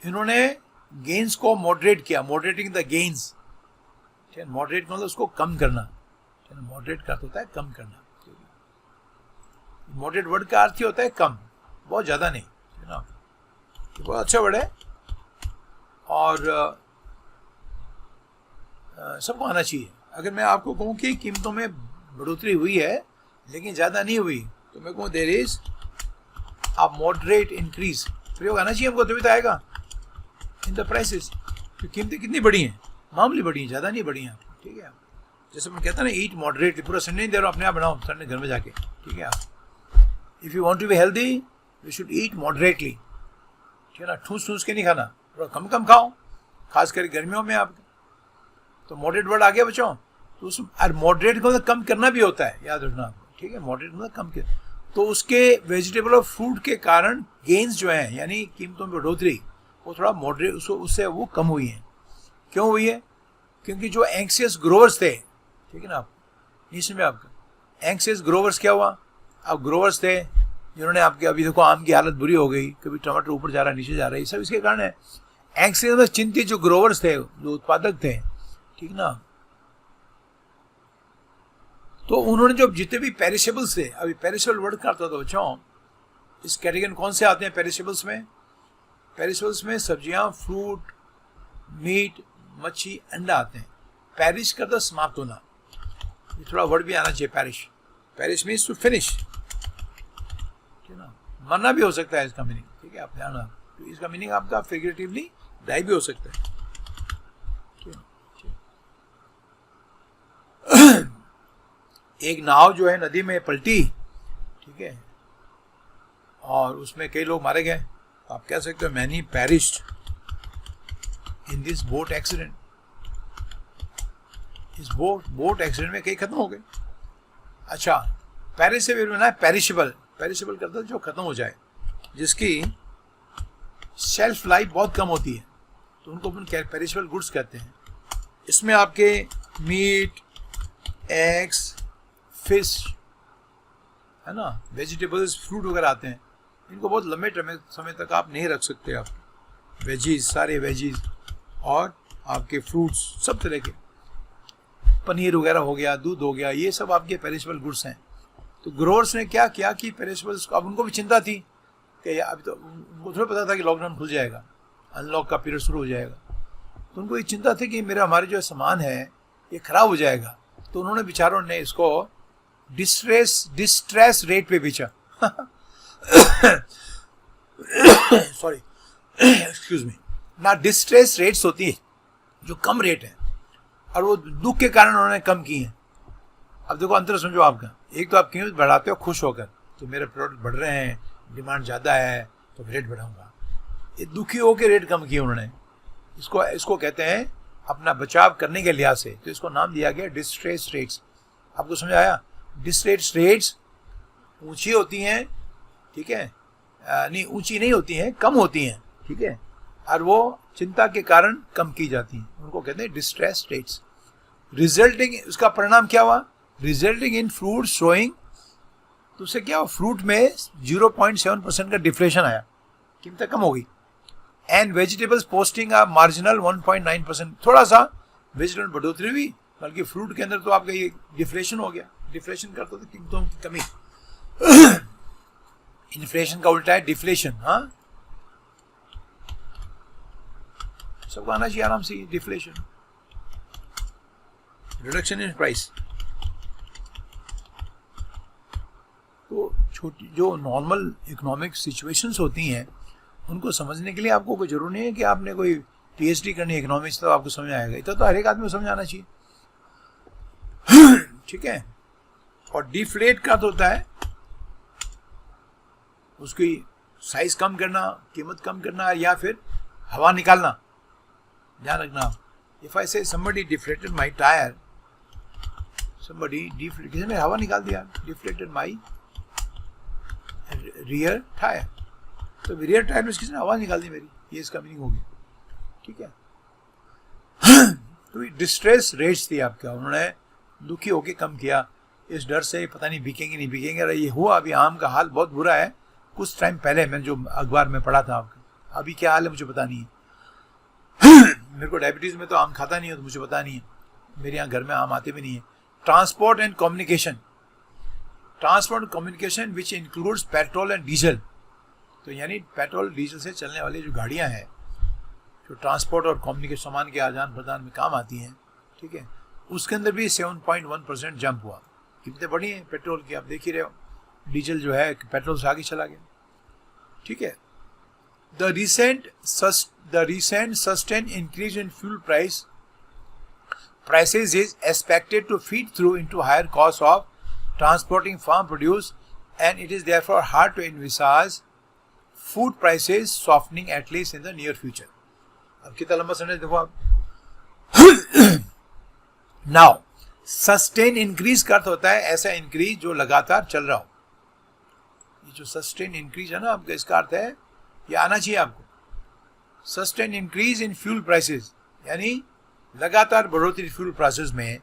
इन्होंने गेन्स को मॉडरेट किया, मॉडरेटिंग द गेन्स। मॉडरेट मतलब उसको कम करना, मॉडरेट का अर्थ होता है कम करना। मॉडरेट वर्ड का अर्थ ही होता है कम, बहुत ज़्यादा नहीं, है ना। बहुत अच्छा वर्ड है और सबको आना चाहिए। अगर मैं आपको कहूँ कि कीमतों में बढ़ोतरी हुई है लेकिन ज़्यादा नहीं हुई, तो मैं कहूँ there is a moderate increase, प्रयोग आना चाहिए हमको, तभी तो आएगा इन द प्राइसेस। तो कीमतें कितनी बढ़ी हैं, मामूली बढ़ी हैं, ज़्यादा नहीं बढ़ी हैं, ठीक है। जैसे मैं कहता ना ईट मॉडरेटली, पूरा संडे नहीं दे रहा हूँ, अपने आप बनाओ संडे घर में जाके, ठीक है। आप if you want to be healthy you should eat moderately, ठीक है ना। ठूस ठूस के नहीं खाना, थोड़ा कम कम खाओ, खासकर गर्मियों में आप। तो मॉडरेट वर्ड आ गया बच्चों। तो उस मॉडरेट को कम करना भी होता है, याद रखना आपको, ठीक है। मॉडरेट मतलब कम कर, तो उसके वेजिटेबल और फ्रूट के कारण गेन्स जो हैं, यानी कीमतों में बढ़ोतरी, वो थोड़ा मॉडरेट उससे वो कम हुई है। क्यों हुई है, क्योंकि जो एंक्सियस ग्रोवर्स थे, ठीक है ना, आप नीचे में आपका एंक्सियस ग्रोवर्स क्या हुआ, अब ग्रोवर्स थे जिन्होंने आपके, अभी देखो आम की हालत बुरी हो गई, कभी टमाटर ऊपर जा रहा है नीचे जा रहा है, ये सब इसके कारण है। एंक्सियस में चिंतित जो ग्रोवर्स थे, जो उत्पादक थे, ठीक ना, तो उन्होंने जो जितने भी पेरिशेबल्स थे, अभी पेरिशेबल वर्ड का अर्थ होता है बच्चों, इस कैटेगरी कौन से आते हैं पेरिशेबल्स में, पेरिशेबल्स में सब्जियां, फ्रूट, मीट, मच्छी, अंडा आते हैं। पेरिश का तो समाप्त होना, ये थोड़ा वर्ड भी आना चाहिए, perish. Perish means to finish, ठीक है ना, मरना भी हो सकता है इसका मीनिंग, ठीक है, आप ध्यान रखना। तो इसका मीनिंग आपका फिगरेटिवली डाई भी हो सकता है। एक नाव जो है नदी में पलटी, ठीक है, और उसमें कई लोग मारे गए, तो आप कह सकते हो many perished in this boat accident. इस बोट एक्सीडेंट में कई खत्म हो गए। अच्छा, पेरिश से भी बना है पेरिशेबल। पेरिशेबल करता है जो खत्म हो जाए, जिसकी शेल्फ लाइफ बहुत कम होती है, तो उनको अपन पेरिशेबल गुड्स कहते हैं। इसमें आपके मीट, एग्स, फिश, है ना, वेजिटेबल्स, फ्रूट वगैरह आते हैं। इनको बहुत लंबे समय तक आप नहीं रख सकते। आप वेजीज, सारे वेजीज और आपके फ्रूट्स सब तरह के। पनीर वगैरह हो गया, दूध हो गया, ये सब आपके पेरिशेबल गुड्स हैं। तो ग्रोअर्स ने क्या किया कि पेरिशेबल्स को, अब उनको भी चिंता थी कि अभी तो उनको थोड़ा पता था कि लॉकडाउन खुल जाएगा, अनलॉक का पीरियड शुरू हो जाएगा, तो उनको ये चिंता थी कि मेरा हमारे जो सामान है ये खराब हो जाएगा। तो उन्होंने बेचारों ने इसको डिस्ट्रेस रेट पे बेचा सॉरी एक्सक्यूज मी ना, डिस्ट्रेस रेट्स होती है जो कम रेट है, और वो दुख के कारण उन्होंने कम की है। अब देखो अंतर समझो आपका, एक तो आप कीमत बढ़ाते हो खुश होकर, तो मेरे प्रोडक्ट बढ़ रहे हैं, डिमांड ज़्यादा है तो रेट बढ़ाऊंगा। ये दुखी होकर रेट कम किए उन्होंने। इसको कहते हैं अपना बचाव करने के लिहाज से, तो इसको नाम दिया गया डिस्ट्रेस रेट्स। आपको समझ आया? डिस्ट्रेस रेट्स ऊंची होती हैं, ठीक है, नहीं ऊंची नहीं होती हैं, कम होती हैं, ठीक है, और वो चिंता के कारण कम की जाती हैं, उनको कहते हैं डिस्ट्रेस रेट्स। रिजल्टिंग, उसका परिणाम क्या हुआ? रिजल्टिंग इन फ्रूट शोइंग, तो उससे क्या हुआ? फ्रूट में 0.7% का डिफ्लेशन आया, कीमतें कम हो गई। And vegetables posting a marginal 1.9%, थोड़ा सा वेजिटेबल बढ़ोतरी हुई, बल्कि फ्रूट के अंदर तो आपका ये डिफ्लेशन हो गया। डिफ्लेशन करते तो कीमतों की कमी इन्फ्लेशन का उल्टा है डिफ्लेशन। हाँ, सबको आना चाहिए आराम से, डिफ्लेशन, रिडक्शन इन प्राइस। तो छोटी जो नॉर्मल इकोनॉमिक सिचुएशंस होती हैं उनको समझने के लिए आपको कोई जरूरी नहीं है कि आपने कोई पीएचडी करनी है इकोनॉमिक्स तो आपको समझ आएगा, इतना तो हर एक आदमी को समझ आना चाहिए, ठीक है। और डिफ्लेट का तो होता है उसकी साइज कम करना, कीमत कम करना, या फिर हवा निकालना। ध्यान रखना आप, इफ आई से somebody deflated my tire, somebody deflated, किसी ने हवा निकाल दिया, deflated my rear tire, तो रियर टायर में किसी ने हवा निकाल दी मेरी, ये इसका मीनिंग हो गया, ठीक है। तो डिस्ट्रेस रेट्स थी आपका, उन्होंने दुखी होके कम किया, इस डर से पता नहीं बिकेंगे नहीं बिकेंगे। अरे ये हुआ, अभी आम का हाल बहुत बुरा है। कुछ टाइम पहले मैंने जो अखबार में पढ़ा था आपका, अभी क्या हाल है मुझे पता नहीं है। मेरे को डायबिटीज में तो आम खाता नहीं है, तो मुझे पता नहीं है, मेरे यहाँ घर में आम आते भी नहीं है। Transport and communication, transport communication which includes petrol and diesel, तो यानी पेट्रोल डीजल से चलने वाली जो गाड़ियाँ हैं जो ट्रांसपोर्ट और कम्युनिकेशन सामान के आदान प्रदान में काम आती हैं, ठीक है, उसके अंदर भी 7.1% जंप हुआ। कितने बढ़ी हैं पेट्रोल की, आप देख ही रहे हो, डीजल जो है पेट्रोल से आगे चला गया, ठीक है। The recent sustained increase in fuel prices is expected to feed through into higher costs of transporting farm produce, and it is therefore hard to envisage food prices softening at least in the near future. अब कितना लंबा समय देखो आप। Now, sustain increase का अर्थ होता है ऐसा इंक्रीज जो लगातार चल रहा हो। ये जो सस्टेन इंक्रीज है ना आपका, इसका अर्थ है ये आना चाहिए आपको, sustain increase in fuel prices, यानी लगातार बढ़ोतरी फ्यूल प्राइसेस में,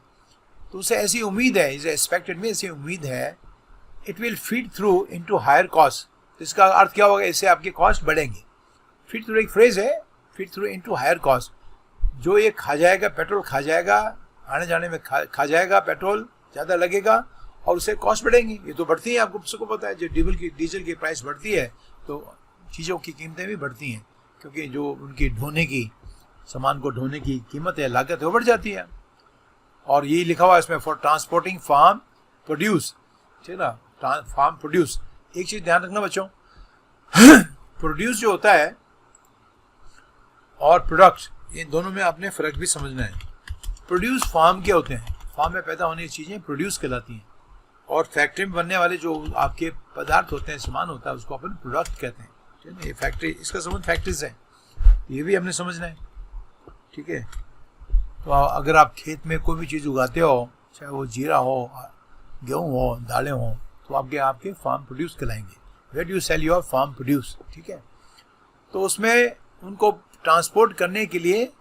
तो उसे ऐसी उम्मीद है, इसे एक्सपेक्टेड में ऐसी उम्मीद है, it will feed through into higher cost. तो इसका अर्थ क्या होगा? इससे आपके कॉस्ट बढ़ेंगे। फीड थ्रू एक फ्रेज है, feed through into higher cost, जो ये खा जाएगा, पेट्रोल खा जाएगा, आने जाने में खा जाएगा, पेट्रोल ज़्यादा लगेगा और उससे कॉस्ट बढ़ेंगी। ये तो बढ़ती है, आपको सबको पता है, जो डीजल की प्राइस बढ़ती है तो चीज़ों की कीमतें भी बढ़ती हैं, क्योंकि जो उनकी ढोने की, सामान को ढोने की कीमत है, लागत है, वो बढ़ जाती है। और यही लिखा हुआ है इसमें, फॉर ट्रांसपोर्टिंग फार्म प्रोड्यूस, ठीक है ना, फार्म प्रोड्यूस। एक चीज़ ध्यान रखना बच्चों, प्रोड्यूस जो होता है और प्रोडक्ट, इन दोनों में आपने फ़र्क भी समझना है। प्रोड्यूस फार्म क्या होते हैं? फार्म में पैदा होने की चीज़ें प्रोड्यूस कहलाती हैं, और फैक्ट्री में बनने वाले जो आपके पदार्थ होते हैं, सामान होता है, उसको अपन प्रोडक्ट कहते हैं, ठीक है ना। ये फैक्ट्री, इसका संबंध फैक्ट्रीज है, ये भी हमने समझना है, ठीक है। तो अगर आप खेत में कोई भी चीज़ उगाते हो, चाहे वो जीरा हो, गेहूँ हो, दालें हो, तो आपके फार्म प्रोड्यूस कहलाएंगे। Where you sell your farm produce, ठीक है। तो उसमें उनको ट्रांसपोर्ट करने के लिए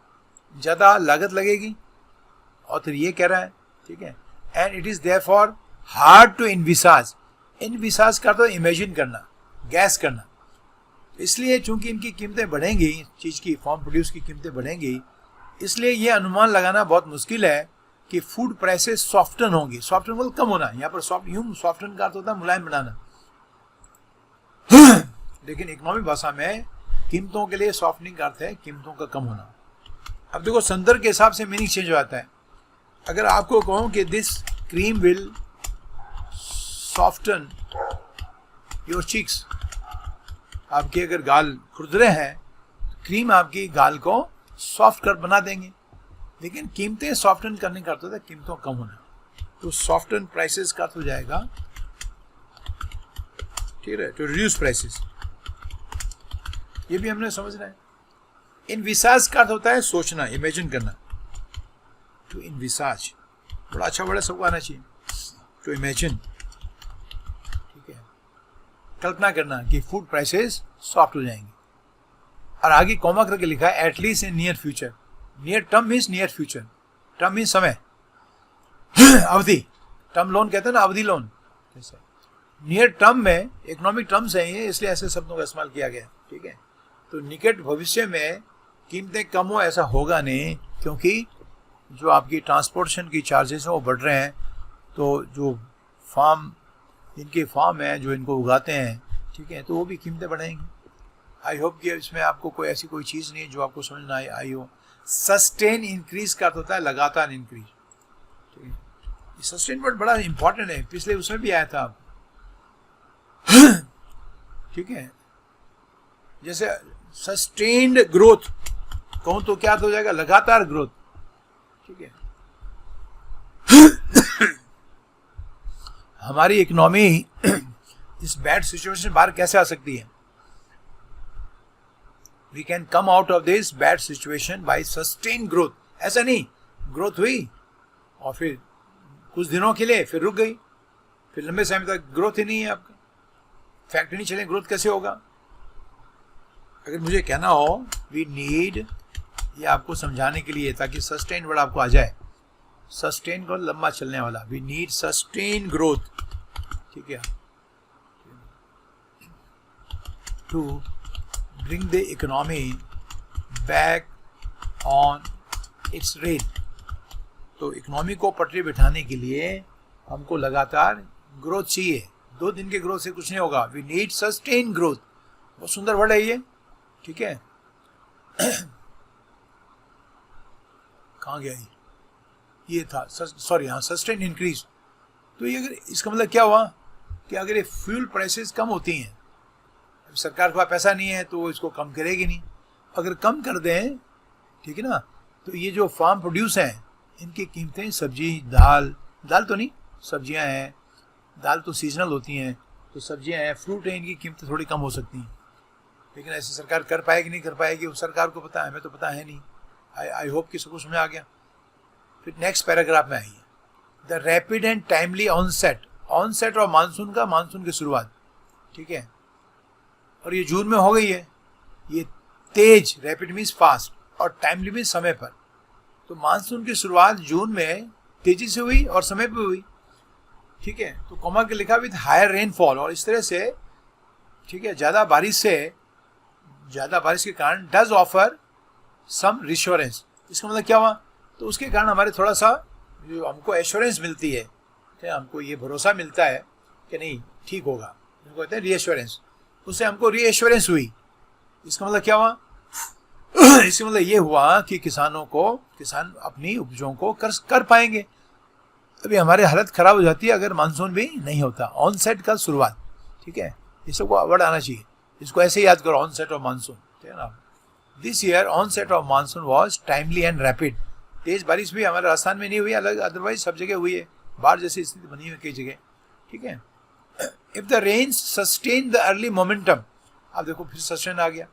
ज़्यादा लागत लगेगी, और तो ये कह रहा है, ठीक है। And it is therefore hard to envisage, envisage का तो इमेजिन करना, गैस करना। इसलिए चूंकि इनकी कीमतें बढ़ेंगी, चीज़ की फार्म प्रोड्यूस की कीमतें बढ़ेंगी, इसलिए ये अनुमान लगाना बहुत मुश्किल है कि फूड प्राइसेस सॉफ्टन होंगे। सॉफ्टन मतलब कम होना, यहाँ पर सॉफ्टन का अर्थ होता है मुलायम बनाना, लेकिन इकोनॉमिक भाषा में कीमतों के लिए सॉफ्टनिंग का अर्थ है कीमतों का कम होना। अब देखो संदर्भ के हिसाब से मीनिंग चेंज हो जाता है। अगर आपको कहूँ कि this cream will soften your cheeks, आपके अगर गाल खुरदरे हैं तो क्रीम आपकी गाल को सॉफ्ट कर बना देंगे, लेकिन कीमतें सॉफ्टन करने का अर्थ होता है कीमतों कम होना। तो सॉफ्टन प्राइसेस का अर्थ हो जाएगा, ठीक है, टू रिड्यूस प्राइसेस, ये भी हमने समझना है। इनविसाज का अर्थ होता है सोचना, इमेजिन करना। टू इनविसाज बड़ा अच्छा वर्ड है, सबको आना चाहिए। टू इमेजिन, ठीक है, कल्पना करना कि फूड प्राइसेस सॉफ्ट हो जाएंगे। और आगे कॉमा करके लिखा है at least in near future. Near term means near future, term means समय, अवधि। टर्म लोन कहते हैं ना, अवधि लोन। नियर टर्म में इकोनॉमिक टर्म्स हैं ये, इसलिए ऐसे शब्दों का इस्तेमाल किया गया, ठीक है। तो निकट भविष्य में कीमतें कम हो ऐसा होगा नहीं, क्योंकि जो आपकी ट्रांसपोर्टेशन की चार्जेस हैं वो बढ़ रहे हैं। तो जो फार्म, जिनके फार्म हैं, जो इनको उगाते हैं, ठीक है, तो वो भी कीमतें बढ़ाएंगे। आई होप कि इसमें आपको कोई ऐसी कोई चीज़ नहीं है जो आपको समझ ना आई हो। सस्टेन इंक्रीज का अर्थ होता है लगातार इंक्रीज, ठीक है। सस्टेन वर्ड बड़ा इंपॉर्टेंट है, पिछले उसमें भी आया था आप, ठीक है। जैसे सस्टेन्ड ग्रोथ कहूँ तो क्या हो जाएगा, लगातार ग्रोथ, ठीक है। हमारी इकोनॉमी इस बैड सिचुएशन से बाहर कैसे आ सकती है? We can come out of this bad situation by sustain growth. ऐसा नहीं ग्रोथ हुई और फिर कुछ दिनों के लिए फिर रुक गई, फिर लंबे समय तक ग्रोथ ही नहीं है, आपका फैक्ट्री नहीं चले, ग्रोथ कैसे होगा? अगर मुझे कहना हो वी नीड, ये आपको समझाने के लिए ताकि सस्टेन वर्ड आपको आ जाए, सस्टेन को लंबा चलने वाला, वी नीड सस्टेन ग्रोथ, ठीक है, to bring the economy back on its rate. तो इकोनॉमी को पटरी बिठाने के लिए हमको लगातार ग्रोथ चाहिए। 2 दिन के ग्रोथ से कुछ नहीं होगा, वी नीड सस्टेन ग्रोथ। बहुत सुंदर वर्ड है ये, ठीक है। कहाँ गया ये था, सॉरी, हाँ, सस्टेन इंक्रीज। तो ये अगर इसका मतलब क्या हुआ कि अगर ये फ्यूल प्राइसेस कम होती हैं, सरकार के पास पैसा नहीं है तो वो इसको कम करेगी नहीं। अगर कम कर दें, ठीक है ना, तो ये जो फार्म प्रोड्यूस हैं इनकी कीमतें, सब्जी, दाल तो नहीं, सब्जियां हैं, दाल तो सीजनल होती हैं, तो सब्जियां हैं, फ्रूट हैं, इनकी कीमतें थोड़ी कम हो सकती हैं। लेकिन ऐसे सरकार कर पाएगी नहीं कर पाएगी, वो सरकार को पता है, हमें तो पता है नहीं। आई होप कि सबको समझ आ गया। फिर नेक्स्ट पैराग्राफ में आइए, the rapid and timely onset. Onset और मानसून का, मानसून की शुरुआत, ठीक है, और ये जून में हो गई है। ये तेज, रैपिड मीन्स फास्ट, और टाइमली मीन्स समय पर। तो मानसून की शुरुआत जून में तेजी से हुई और समय पर हुई, ठीक है। तो कॉमा के लिखा विद हायर रेनफॉल, और इस तरह से, ठीक है, ज़्यादा बारिश के कारण डज ऑफर सम रिश्योरेंस। इसका मतलब क्या हुआ? तो उसके कारण हमारे थोड़ा सा जो हमको एश्योरेंस मिलती है, हमको ये भरोसा मिलता है कि नहीं ठीक होगा, इसको कहते हैं रीएश्योरेंस। उससे हमको रीएश्योरेंस हुई। इसका मतलब क्या हुआ? इसका मतलब ये हुआ कि किसान अपनी उपजों को कर पाएंगे। अभी हमारी हालत खराब हो जाती है अगर मानसून भी नहीं होता। ऑनसेट का शुरुआत, ठीक है, ये सबको वर्ड आना चाहिए, इसको ऐसे याद करो, ऑनसेट ऑफ मानसून, ठीक है ना। This year onset of monsoon was timely and rapid. तेज बारिश भी हमारे राजस्थान में नहीं हुई, अलग अदरवाइज सब जगह हुई है, बाढ़ जैसी स्थिति बनी हुई कई जगह, ठीक है। If the rains sustain the early momentum, आप देखो फिर सस्टेन आ गया।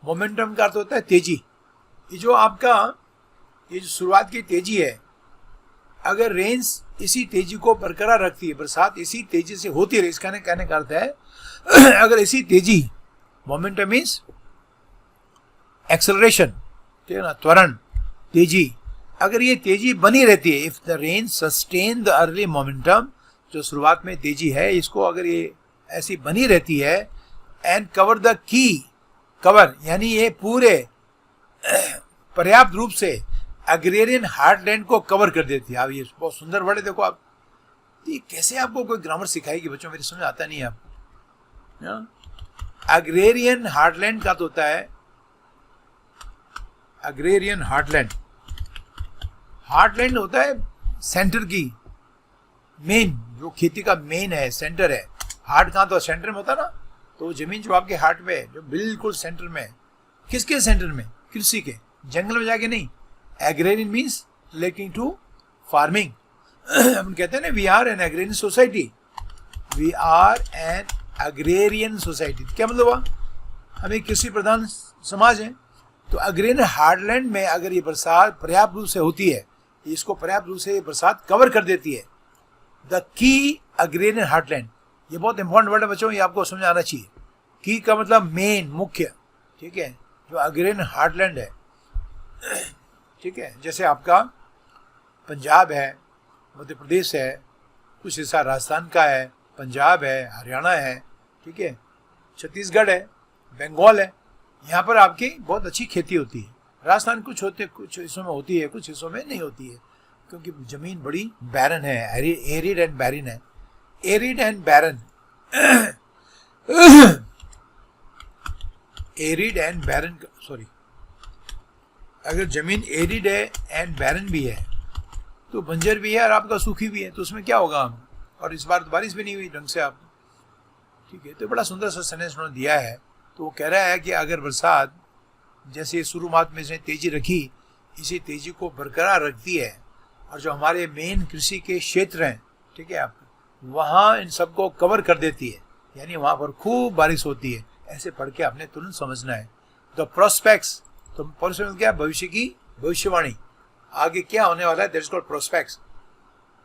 मोमेंटम का अर्थ होता है तेजी। ये जो शुरुआत की तेजी है, अगर रेन्स इसी तेजी को बरकरार रखती है, बरसात इसी तेजी से होती रही, इसका कहने का अर्थ है अगर इसी तेजी, मोमेंटम मीन्स एक्सेलरेशन, ठीक है ना, त्वरण, तेजी, अगर ये तेजी बनी रहती है, if the rain sustain the early momentum, जो शुरुआत में तेजी है, इसको अगर ये ऐसी बनी रहती है, and cover the key, cover यानी ये पूरे पर्याप्त रूप से एग्रेरियन हार्टलैंड को कवर कर देती है। आप ये बहुत सुंदर वर्ड है, देखो आप, ये कैसे आपको कोई ग्रामर सिखाएगी बच्चों, मेरी समझ आता नहीं है आपको। एग्रेरियन हार्टलैंड का तो होता है, एग्रेरियन हार्टलैंड, हार्टलैंड होता है सेंटर की, मेन, जो खेती का मेन है, सेंटर है। हार्ट कहाँ तो सेंटर में होता ना, तो जमीन जो आपके हार्ट में है, जो बिल्कुल सेंटर में है। किसके सेंटर में? कृषि के, जंगल में जाके नहीं। Agrarian means relating to farming. हम कहते हैं ना, we are an agrarian society, we are an agrarian society. क्या मतलब हुआ? हम एक कृषि प्रधान समाज है। तो एग्रेरियन हार्टलैंड में अगर ये बरसात पर्याप्त रूप से होती है, इसको पर्याप्त रूप से ये बरसात कवर कर देती है। द की एग्रेरियन हार्टलैंड, ये बहुत इंपॉर्टेंट वर्ड है बच्चों, ये आपको समझ आना चाहिए। की का मतलब मेन, मुख्य, ठीक है, जो एग्रेरियन हार्टलैंड है, ठीक है। जैसे आपका पंजाब है, मध्य प्रदेश है, कुछ हिस्सा राजस्थान का है, पंजाब है, हरियाणा है, ठीक है, छत्तीसगढ़ है, बंगाल है, यहाँ पर आपकी बहुत अच्छी खेती होती है। राजस्थान कुछ हिस्सों में होती है, कुछ हिस्सों में नहीं होती है, क्योंकि ज़मीन बड़ी बैरन है, एरिड एंड बैरन है। Arid and barren, arid and barren, sorry, अगर ज़मीन एरिड है एंड बैरन भी है तो बंजर भी है और आपका सूखी भी है, तो उसमें क्या होगा? और इस बार तो बारिश भी नहीं हुई ढंग से आप, ठीक है। तो बड़ा सुंदर सा सेंटेंस उन्होंने दिया है। तो वो कह रहा है कि अगर बरसात जैसे शुरुआत में इसने तेजी रखी, इसी तेजी को बरकरार रखती है, और जो हमारे मेन कृषि के क्षेत्र हैं, ठीक है, आप वहाँ इन सबको कवर कर देती है, यानी वहाँ पर खूब बारिश होती है। ऐसे पढ़ के आपने तुरंत समझना है। द प्रोस्पेक्ट्स, तो प्रोस्पेक्ट क्या? भविष्य की भविष्यवाणी, आगे क्या होने वाला है, दैट इज कॉल्ड प्रोस्पेक्ट्स।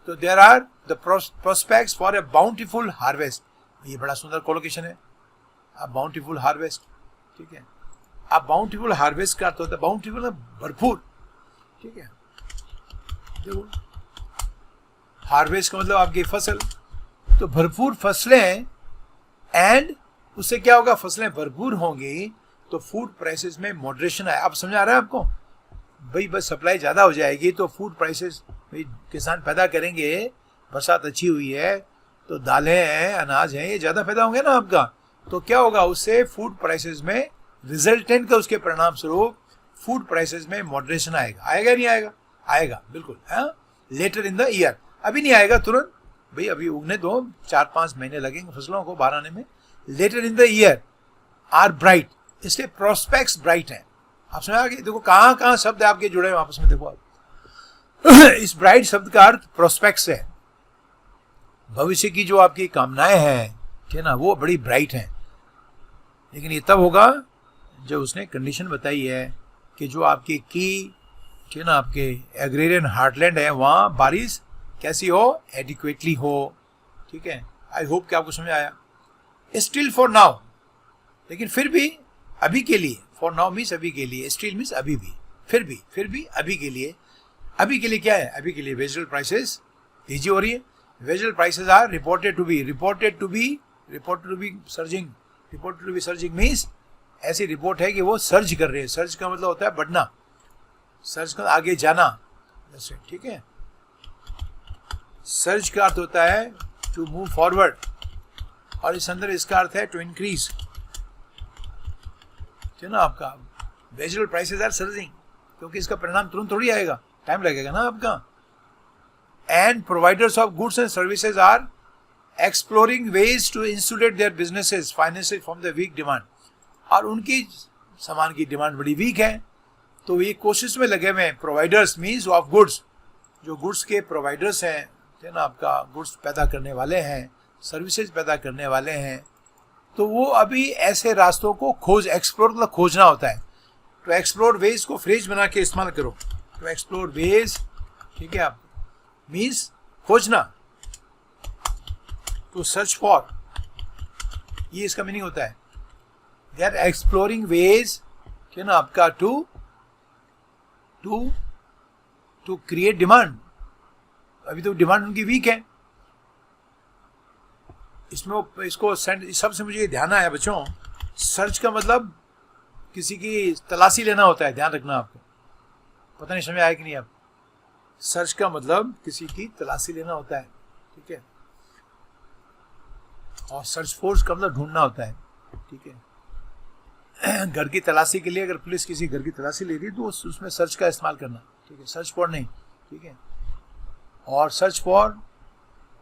तो there are the prospects for a bountiful harvest. ये बड़ा सुंदर कोलोकेशन है, अ बाउंटीफुल हार्वेस्ट, ठीक है। अब बाउंटीफुल हार्वेस्ट का अर्थ होता है, बाउंटीफुल भरपूर, ठीक है। देखो, हार्वेस्ट का मतलब आपकी फसल, तो भरपूर फसलें, एंड उससे क्या होगा? फसलें भरपूर होंगी तो फूड प्राइसेस में मॉडरेशन है। अब समझ आ रहा है आपको? भाई बस सप्लाई ज़्यादा हो जाएगी तो फूड प्राइसेस, भाई किसान पैदा करेंगे, बरसात अच्छी हुई है तो दालें हैं, अनाज हैं, ये ज़्यादा पैदा होंगे ना आपका, तो क्या होगा? उससे फूड प्राइसेस में रिजल्टेंट का, उसके परिणाम स्वरूप फूड प्राइसेस में मॉडरेशन आएगा। आएगा नहीं आएगा? आएगा, बिल्कुल। हाँ, लेटर इन द ईयर, अभी नहीं आएगा तुरंत, भाई अभी उगने दो, 4-5 महीने लगेंगे फसलों को बाहर आने में। Later in the year are bright, इसलिए प्रोस्पेक्ट्स ब्राइट हैं। आप समझा कि देखो कहाँ कहाँ शब्द आपके जुड़े हैं आपस में, देखो आप। इस ब्राइट शब्द का अर्थ प्रोस्पेक्ट्स है, भविष्य की जो आपकी कामनाएं हैं, ठीक है ना, वो बड़ी ब्राइट हैं। लेकिन ये तब होगा जब उसने कंडीशन बताई है कि जो आपकी की, ठीक है ना, आपके एग्रेरियन हार्टलैंड है, वहाँ बारिश कैसी हो? एडिक्वेटली हो, ठीक है। आई होप कि आपको समझ आया। स्टिल फॉर नाउ, लेकिन फिर भी, अभी के लिए, फॉर नाउ मीन्स अभी के लिए, स्टिल मीन्स अभी भी, फिर भी अभी के लिए। अभी के लिए क्या है? अभी के लिए वेजिटल प्राइसेस तेजी हो रही है। Vegetable prices are reported to be surging means ऐसी रिपोर्ट है कि वो सर्ज कर रहे हैं। सर्ज का मतलब होता है बढ़ना, सर्ज का आगे जाना, जैसे, ठीक है। सर्ज का अर्थ होता है टू मूव फॉरवर्ड, और इस अंदर इसका अर्थ है टू इंक्रीज, ठीक है ना। आपका वेजिटल प्राइसेस आर सर्जिंग, क्योंकि इसका परिणाम तुरंत थोड़ी आएगा, टाइम लगेगा ना आपका। And providers of goods and services are exploring ways to insulate their businesses financially from the weak demand, और उनकी सामान की डिमांड बड़ी वीक है, तो ये कोशिश में लगे हुए हैं। प्रोवाइडर्स मीन्स ऑफ गुड्स, जो गुड्स के प्रोवाइडर्स हैं, ठीक है ना, आपका गुड्स पैदा करने वाले हैं, सर्विसेज पैदा करने वाले हैं, तो वो अभी ऐसे रास्तों को एक्सप्लोर मतलब खोजना होता है। तो एक्सप्लोर वेज को फ्रेज बना के इस्तेमाल करो। तो एक्सप्लोर वेज, ठीक है, आप मीन्स खोजना, टू सर्च फॉर, ये इसका मीनिंग होता है। दे आर एक्सप्लोरिंग वेज, ठीक है ना, आपका टू क्रिएट डिमांड। अभी तो डिमांड उनकी वीक है। इसमें इसको सबसे मुझे ध्यान आया बच्चों, सर्च का मतलब किसी की तलाशी लेना होता है, ध्यान रखना आपको। पता नहीं समझ आया कि नहीं आप? सर्च का मतलब किसी की तलाशी लेना होता है, ठीक है, और सर्च फोर्स का मतलब ढूंढना होता है, ठीक है। घर की तलाशी के लिए अगर पुलिस किसी घर की तलाशी ले रही है तो उसमें सर्च का इस्तेमाल करना, ठीक है, सर्च फॉर नहीं, ठीक है। और सर्च फॉर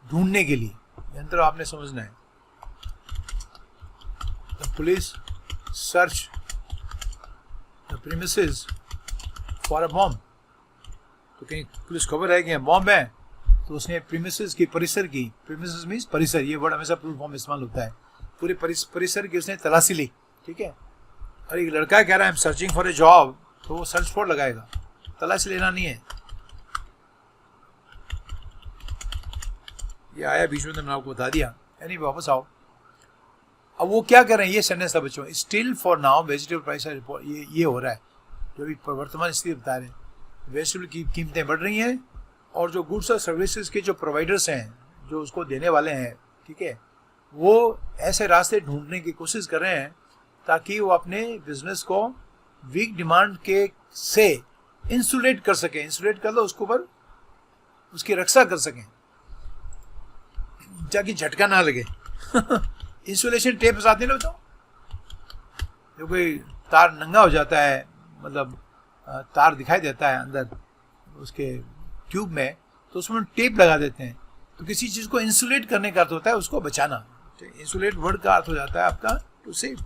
ढूंढने के लिए यंत्र आपने समझना है। The police search the premises for a bomb, तो कहीं पुलिस खबर है कि बॉम्ब है, तो उसने प्रीमिसेस की, परिसर की, प्रीमिसेस मीन्स परिसर, ये वर्ड हमेशा प्लूरल फॉर्म में इस्तेमाल होता है, पूरे परिसर की उसने तलाशी ली, ठीक है। और एक लड़का कह रहा है I am searching for a job, तो वो सर्च फॉर लगाएगा, तलाशी लेना नहीं है। ये आया बीच में तो मैंने आपको बता दिया, यानी वापस आओ। अब वो क्या कर रहे हैं, ये सेंटेंस था बच्चों, still for now vegetable price report, ये हो रहा है जो अभी वर्तमान स्थिति बता रहे हैं, वेजिटेबल की कीमतें बढ़ रही हैं, और जो गुड्स और सर्विसेज के जो प्रोवाइडर्स हैं, जो उसको देने वाले हैं, ठीक है, वो ऐसे रास्ते ढूंढने की कोशिश कर रहे हैं ताकि वो अपने बिजनेस को वीक डिमांड के से इंसुलेट कर सकें। इंसुलेट कर लो उसके ऊपर, उसकी रक्षा कर सकें ताकि झटका ना लगे। इंसुलेशन टेप आती है ना, बताओ, जो कोई तार नंगा हो जाता है, मतलब तार दिखाई देता है अंदर उसके ट्यूब में, तो उसमें टेप लगा देते हैं। तो किसी चीज़ को इंसुलेट करने का अर्थ होता है उसको बचाना। इंसुलेट वर्ड का अर्थ हो जाता है आपका टू सेव।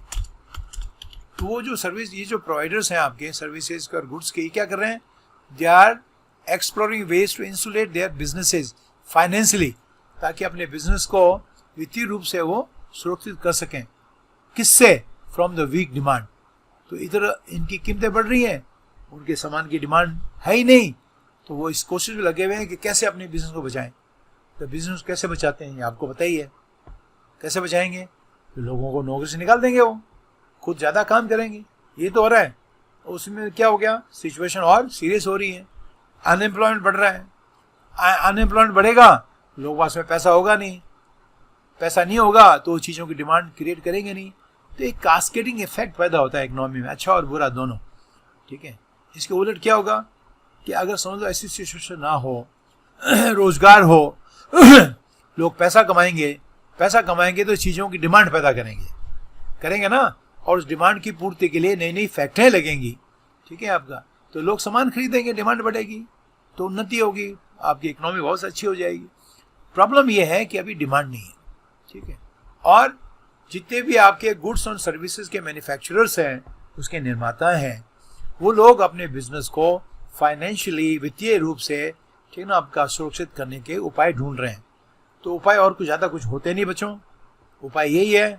तो वो जो सर्विस, ये जो प्रोवाइडर्स हैं आपके सर्विसेज और गुड्स के, क्या कर रहे हैं, they are exploring ways to insulate their businesses financially, ताकि अपने बिजनेस को वित्तीय रूप से वो सुरक्षित कर सकें। किससे? From the weak demand. तो इधर इनकी कीमतें बढ़ रही हैं, उनके सामान की डिमांड है ही नहीं, तो वो इस कोशिश में लगे हुए हैं कि कैसे अपने बिजनेस को बचाएं। तो बिजनेस कैसे बचाते हैं ये आपको पता ही है। कैसे बचाएंगे? तो लोगों को नौकरी से निकाल देंगे, वो खुद ज़्यादा काम करेंगे, ये तो हो रहा है। उसमें क्या हो गया, सिचुएशन और सीरियस हो रही है, अनएम्प्लॉयमेंट बढ़ रहा है। अनएम्प्लॉयमेंट बढ़ेगा, लोगों के पास में पैसा होगा नहीं, पैसा नहीं होगा तो चीज़ों की डिमांड क्रिएट करेंगे नहीं। तो एक कास्केडिंग इफेक्ट पैदा होता है इकोनॉमी में, अच्छा और बुरा दोनों, ठीक है। इसके उलट क्या होगा कि अगर समझ लो ऐसी सिचुएशन ना हो, रोजगार हो, लोग पैसा कमाएंगे तो चीज़ों की डिमांड पैदा करेंगे ना, और उस डिमांड की पूर्ति के लिए नई नई फैक्ट्रियाँ लगेंगी, ठीक है आपका, तो लोग सामान खरीदेंगे, डिमांड बढ़ेगी, तो उन्नति होगी, आपकी इकोनॉमी बहुत अच्छी हो जाएगी। प्रॉब्लम यह है कि अभी डिमांड नहीं है, ठीक है। और जितने भी आपके गुड्स और सर्विसेज के मैन्युफैक्चरर्स हैं, उसके निर्माता हैं, वो लोग अपने बिजनेस को फाइनेंशियली, वित्तीय रूप से, ठीक ना, आपका सुरक्षित करने के उपाय ढूंढ रहे हैं। तो उपाय और कुछ ज़्यादा कुछ होते नहीं बच्चों, उपाय यही है,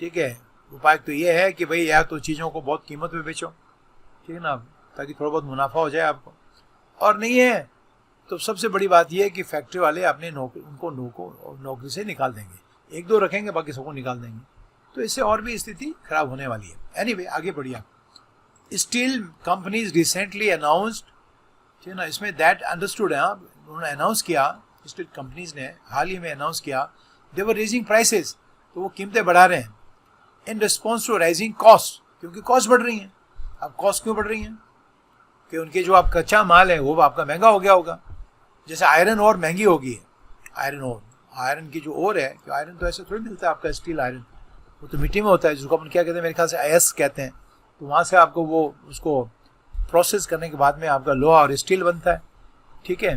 ठीक है। उपाय तो ये है कि भाई या तो चीज़ों को बहुत कीमत में बेचो, ठीक है ना, ताकि थोड़ा बहुत मुनाफा हो जाए आपको, और नहीं है तो सबसे बड़ी बात यह है कि फैक्ट्री वाले अपने नौकरी से निकाल देंगे, एक दो रखेंगे, बाकी सबको निकाल देंगे। तो इससे और भी स्थिति खराब होने वाली है। एनीवे, आगे बढ़िए। स्टील कंपनीज रिसेंटली अनाउंस्ड, ठीक है ना, इसमें दैट अंडरस्टूड है, उन्होंने अनाउंस किया, स्टील कंपनीज ने हाल ही में अनाउंस किया, दे वर रेजिंग प्राइसेस, तो वो कीमतें बढ़ा रहे हैं in response to rising cost, क्योंकि कॉस्ट बढ़ रही हैं। अब कॉस्ट क्यों बढ़ रही हैं? कि उनके जो आप कच्चा माल है वो आपका महंगा हो गया होगा। जैसे आयरन ओर महंगी होगी, आयरन की जो ओर है, कि आयरन तो ऐसे थोड़ी मिलता है आपका, स्टील आयरन, वो तो मिट्टी में होता है, जिसको अपन क्या कहते हैं, मेरे ख्याल से अयस्क कहते हैं। तो वहाँ से आपको वो उसको प्रोसेस करने के बाद में आपका लोहा और स्टील बनता है, ठीक है।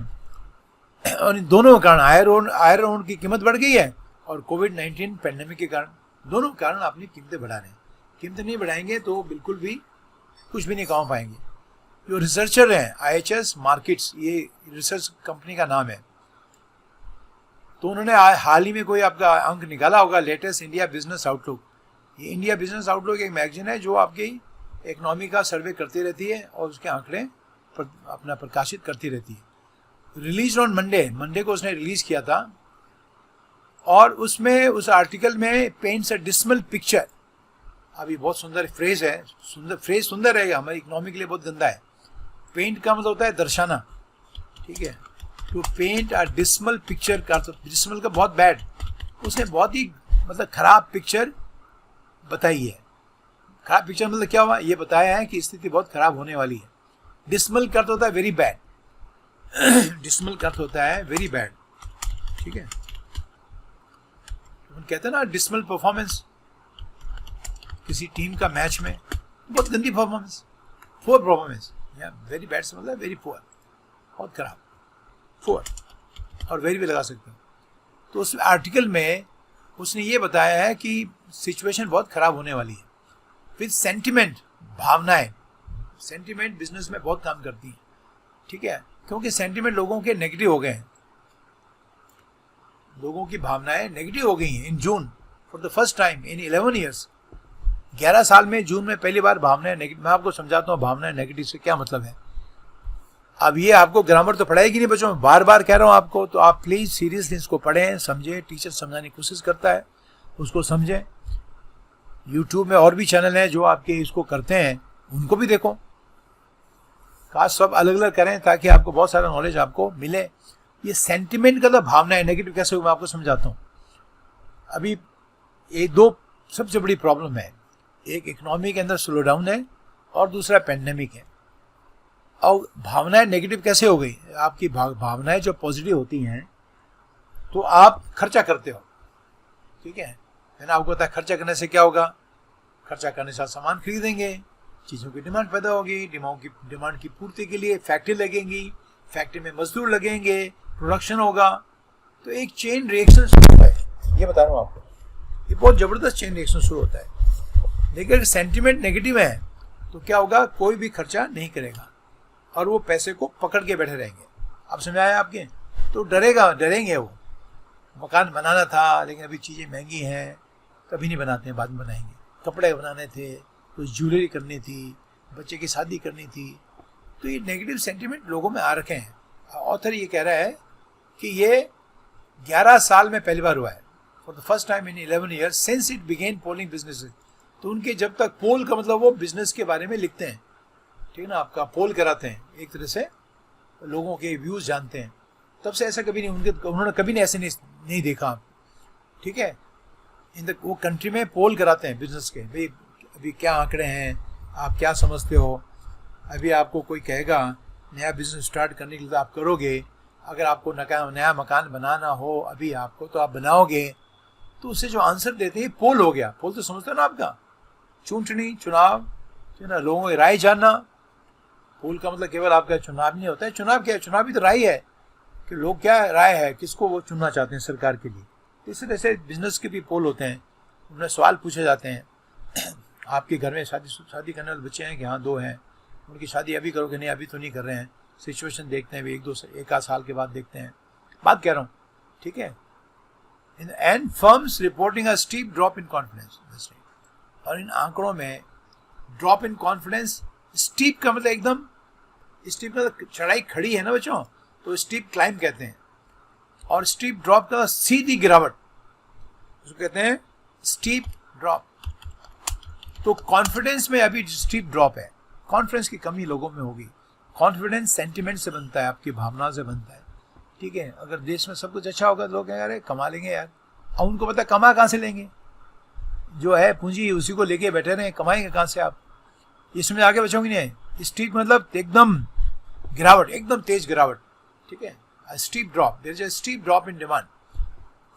और इन दोनों के कारण आयरन ओर की कीमत बढ़ गई है, और कोविड-19 पैंडेमिक के कारण, दोनों कारण अपनी कीमतें बढ़ा रहे हैं। कीमतें नहीं बढ़ाएंगे तो बिल्कुल भी कुछ भी नहीं कमा पाएंगे। जो रिसर्चर हैं IHS मार्केट्स, ये रिसर्च कंपनी का नाम है, तो उन्होंने हाल ही में कोई आपका अंक निकाला होगा, लेटेस्ट इंडिया बिजनेस आउटलुक। ये इंडिया बिजनेस आउटलुक एक मैगजीन है जो आपकी इकोनॉमी का सर्वे करती रहती है और उसके आंकड़े अपना प्रकाशित करती रहती है। रिलीज ऑन मंडे को उसने रिलीज किया था, और उसमें उस आर्टिकल में पेंट्स अ डिस्मल पिक्चर। अभी बहुत सुंदर फ्रेज है, सुंदर है, हमारी इकोनॉमी के लिए बहुत गंदा है। पेंट का मतलब होता है दर्शाना, ठीक है। तो पेंट अ डिस्मल पिक्चर का, तो डिस्मल का बहुत बैड, उसने बहुत ही मतलब खराब पिक्चर बताई है। खराब पिक्चर मतलब क्या हुआ, ये बताया है कि स्थिति बहुत खराब होने वाली है। डिसमल का अर्थ होता है वेरी बैड, डिसमल का अर्थ होता है वेरी बैड, ठीक है। हम कहते हैं ना डिसमल परफॉर्मेंस, किसी टीम का मैच में बहुत गंदी परफॉर्मेंस, पुअर परफॉर्मेंस, या वेरी बैड से मतलब वेरी पुअर, बहुत खराब, पुअर, और वेरी भी लगा सकते हो। तो उस आर्टिकल में उसने ये बताया है कि सिचुएशन बहुत खराब होने वाली है विद सेंटिमेंट, भावनाएं। सेंटिमेंट बिजनेस में बहुत काम करती है, ठीक है, क्योंकि सेंटिमेंट लोगों के नेगेटिव हो गए हैं, लोगों की भावनाएं नेगेटिव हो गई हैं in June for the first time in 11 years. 11 साल में जून में पहली बार भावनाएं नेगेटिव। मैं आपको समझाता हूँ भावनाएं नेगेटिव से क्या मतलब है। अब ये आपको ग्रामर तो पढ़ाएगी नहीं बच्चों, मैं बार बार कह रहा हूँ आपको, तो आप प्लीज सीरियसली इसको पढ़ें, समझें। टीचर समझाने की कोशिश करता है, उसको समझें। यूट्यूब में और भी चैनल हैं जो आपके इसको करते हैं, उनको भी देखो। खास सब अलग अलग करें ताकि आपको बहुत सारा नॉलेज आपको मिले। ये सेंटिमेंट का तो भावना है, नेगेटिव कैसे हो मैं आपको समझाता हूँ। अभी ये दो सबसे बड़ी प्रॉब्लम है, एक इकोनॉमी के अंदर स्लो डाउन है और दूसरा पेंडेमिक है। और भावनाएं नेगेटिव कैसे हो गई? आपकी भावनाएं जो पॉजिटिव होती हैं तो आप खर्चा करते हो, ठीक है ना। आपको पता है खर्चा करने से क्या होगा, खर्चा करने से सामान खरीदेंगे, चीज़ों की डिमांड पैदा होगी, डिमांड की पूर्ति के लिए फैक्ट्री लगेंगी, फैक्ट्री में मजदूर लगेंगे, प्रोडक्शन होगा, तो एक चेन रिएक्शन शुरू होता है। ये बता रहा हूँ आपको, ये बहुत ज़बरदस्त चेन रिएक्शन शुरू होता है। लेकिन अगर सेंटिमेंट नेगेटिव है तो क्या होगा, कोई भी खर्चा नहीं करेगा और वो पैसे को पकड़ के बैठे रहेंगे। आप समझ आया आपके? तो डरेंगे वो। मकान बनाना था लेकिन अभी चीज़ें महंगी हैं, कभी नहीं बनाते हैं, बाद में बनाएंगे। कपड़े बनाने थे, कुछ ज्वेलरी करनी थी, बच्चे की शादी करनी थी, तो ये नेगेटिव सेंटिमेंट लोगों में आ रखे हैं। ऑथर ये कह रहा है कि ये 11 साल में पहली बार हुआ है, for the first time in 11 years since it began polling business. तो उनके जब तक पोल का मतलब वो बिजनेस के बारे में लिखते हैं, ठीक है ना, आपका पोल कराते हैं, एक तरह से लोगों के व्यूज़ जानते हैं, तब से ऐसा कभी नहीं, उन्होंने कभी नहीं ऐसे नहीं देखा, ठीक है। वो कंट्री में पोल कराते हैं बिजनेस के, भाई अभी क्या आंकड़े हैं, आप क्या समझते हो। अभी आपको कोई कहेगा नया बिजनेस स्टार्ट करने के लिए तो आप करोगे, अगर आपको नया मकान बनाना हो अभी आपको तो आप बनाओगे, तो उससे जो आंसर देते हैं पोल हो गया। पोल तो समझते हो ना आपका, चुनाव, ठीक है ना, लोगों की राय जानना। पोल का मतलब केवल आपका चुनाव नहीं होता है। चुनाव क्या है? चुनाव भी तो राय है कि लोग क्या राय है, किसको वो चुनना चाहते हैं सरकार के लिए। इसी तरह से बिजनेस के भी पोल होते हैं, उन्हें सवाल पूछे जाते हैं। आपके घर में शादी करने वाले बच्चे हैं कि हाँ 2 हैं, उनकी शादी अभी करोगे? नहीं, अभी तो नहीं कर रहे हैं, सिचुएशन देखते हैं, एक आध साल के बाद देखते हैं, बात कह रहा हूँ, ठीक है। And firms reporting a steep drop in confidence. और इन आंकड़ों में ड्रॉप इन कॉन्फिडेंस, स्टीप का मतलब एकदम, स्टीप का चढ़ाई खड़ी है ना बच्चों, तो स्टीप क्लाइंब कहते हैं, और स्टीप ड्रॉप का सीधी गिरावट, उसको कहते हैं स्टीप ड्रॉप। तो कॉन्फिडेंस में अभी स्टीप ड्रॉप है, कॉन्फिडेंस की कमी लोगों में होगी। कॉन्फिडेंस सेंटिमेंट से बनता है, आपकी भावना से बनता है, ठीक है। अगर देश में सब कुछ अच्छा होगा तो लोग यार कमा लेंगे यार, और उनको पता कमा कहाँ से लेंगे, जो है पूंजी उसी को लेके बैठे रहे, कमाएंगे कहाँ से आप? इसमें आगे बचोगे नहीं। स्टीप मतलब एकदम गिरावट, एकदम तेज गिरावट, ठीक है। Steep drop, there is a steep drop in demand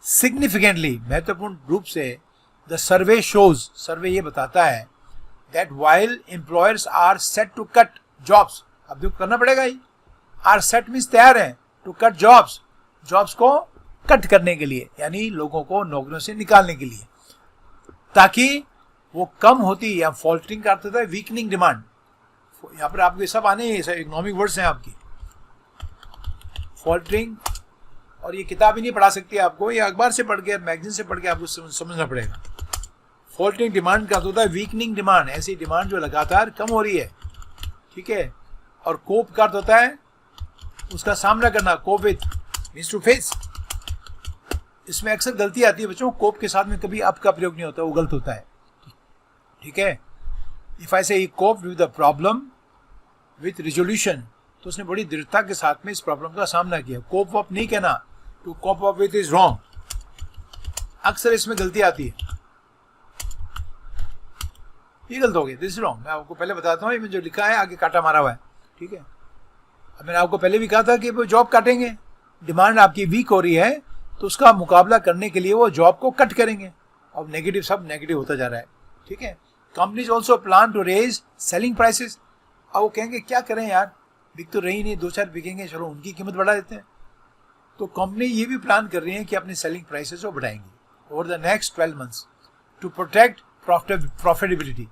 significantly, महत्वपूर्ण रूप से। द सर्वे शोज, सर्वे ये बताता है that while employers are set to cut jobs, अब जो करना पड़ेगा ही, आर सेट मीन्स तैयार है, टू कट जॉब्स को कट करने के लिए, यानी लोगों को नौकरियों से निकालने के लिए, ताकि वो कम होती, या फॉल्टरिंग का अर्थ होता है वीकनिंग डिमांड। यहाँ पर आपके सब आने इकोनॉमिक वर्ड्स हैं आपकी, फॉल्टरिंग। और ये किताब ही नहीं पढ़ा सकती आपको, ये अखबार से पढ़ के, मैगजीन से पढ़ के आपको समझना पड़ेगा। फॉल्टरिंग डिमांड का होता है वीकनिंग डिमांड, ऐसी डिमांड जो लगातार कम हो रही है, ठीक है। और कोप का अर्थ होता है उसका सामना करना, cope with means to face. इसमें अक्सर गलती आती है बच्चों, कोप के साथ में कभी अप का प्रयोग नहीं होता, वो गलत होता है, ठीक है। If I say he cope with the problem with resolution, तो उसने बड़ी दृढ़ता के साथ में इस प्रॉब्लम का सामना किया। कोप अप नहीं कहना, to cope up with is wrong, अक्सर इसमें गलती आती है, ये गलत हो गई, दिस इज रॉन्ग। मैं आपको पहले बताता हूँ, ये जो लिखा है आगे काटा मारा हुआ है, ठीक है। अब मैंने आपको पहले भी कहा था कि वो जॉब काटेंगे, डिमांड आपकी वीक हो रही है तो उसका मुकाबला करने के लिए वो जॉब को कट करेंगे। अब नेगेटिव सब नेगेटिव होता जा रहा है, ठीक है। Companies also plan to raise selling prices. अब वो कहेंगे क्या करें यार, बिक तो रही नहीं, 2-4 बिकेंगे, चलो उनकी कीमत बढ़ा देते हैं। तो कंपनी ये भी प्लान कर रही है कि अपनी सेलिंग प्राइसेस को बढ़ाएंगी over the next 12 months to protect profitability.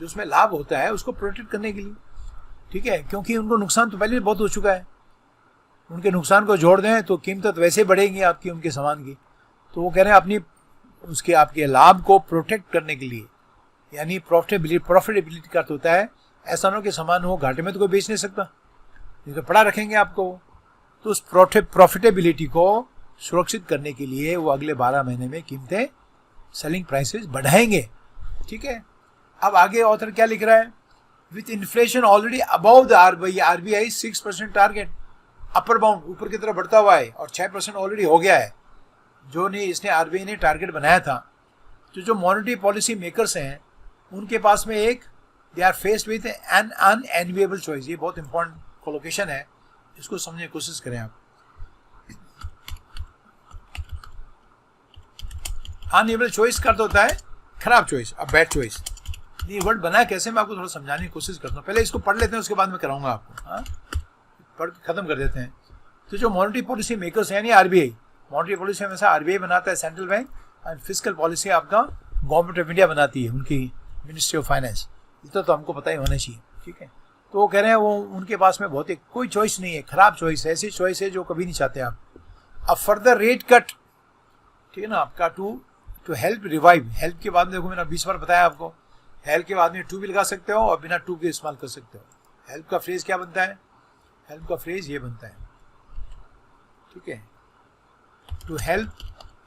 जो उसमें लाभ होता है उसको प्रोटेक्ट करने के लिए, ठीक है, क्योंकि उनको नुकसान तो पहले बहुत हो चुका है। उनके नुकसान को जोड़ दें तो कीमत तो वैसे बढ़ेगी आपकी उनके सामान की। तो वो कह रहे हैं अपनी उसके आपके लाभ को प्रोटेक्ट करने के लिए, यानी प्रॉफिटेबिलिटी का अर्थ होता है ऐसा ना हो कि सामान हो घाटे में तो कोई बेच नहीं सकता, तो पड़ा रखेंगे आपको। तो उस प्रॉफिटेबिलिटी को सुरक्षित करने के लिए वो अगले 12 महीने में कीमतें सेलिंग प्राइसेस बढ़ाएंगे, ठीक है। अब आगे ऑथर क्या लिख रहा है, with inflation already above the RBI 6% target, upper bound ऊपर की तरफ बढ़ता हुआ है और 6% ऑलरेडी हो गया है जो नहीं इसने आरबीआई ने टारगेट बनाया था। तो जो मॉनेटरी पॉलिसी मेकर्स हैं उनके पास में एक they are faced with an unenviable choice. ये बहुत इंपॉर्टेंट कोलोकेशन है, इसको समझने की कोशिश करें आप। अनएबल चॉइस का अर्थ होता है खराब चॉइस, अब बैड चॉइस। ये वर्ड बना कैसे मैं आपको थोड़ा समझाने की कोशिश करता हूँ। पहले इसको पढ़ लेते हैं, उसके बाद मैं कराऊंगा आपको। हाँ, पढ़ के खत्म कर देते हैं। तो जो मॉनेटरी पॉलिसी मेकर्स हैं, यानी आरबीआई, मॉनेटरी पॉलिसी हमेशा आरबीआई बनाता है, central bank, and physical policy आपका गवर्नमेंट ऑफ इंडिया बनाती है, उनकी मिनिस्ट्री ऑफ फाइनेंस। इतना तो हमको पता ही होना चाहिए, ठीक है। तो वो कह रहे हैं वो उनके पास में बहुत ही कोई चॉइस नहीं है, खराब चॉइस है, ऐसी चॉइस है जो कभी नहीं चाहते आप। अब फर्दर रेट कट, ठीक है ना, आपका टू हेल्प रिवाइव। हेल्प के बाद में देखो मैंने 20 बार बताया आपको, हेल्प के बाद में टू भी लगा सकते हो और बिना टू के इस्तेमाल कर सकते हो। हेल्प का फ्रेज क्या बनता है, हेल्प का फ्रेज ये बनता है, ठीक है, to help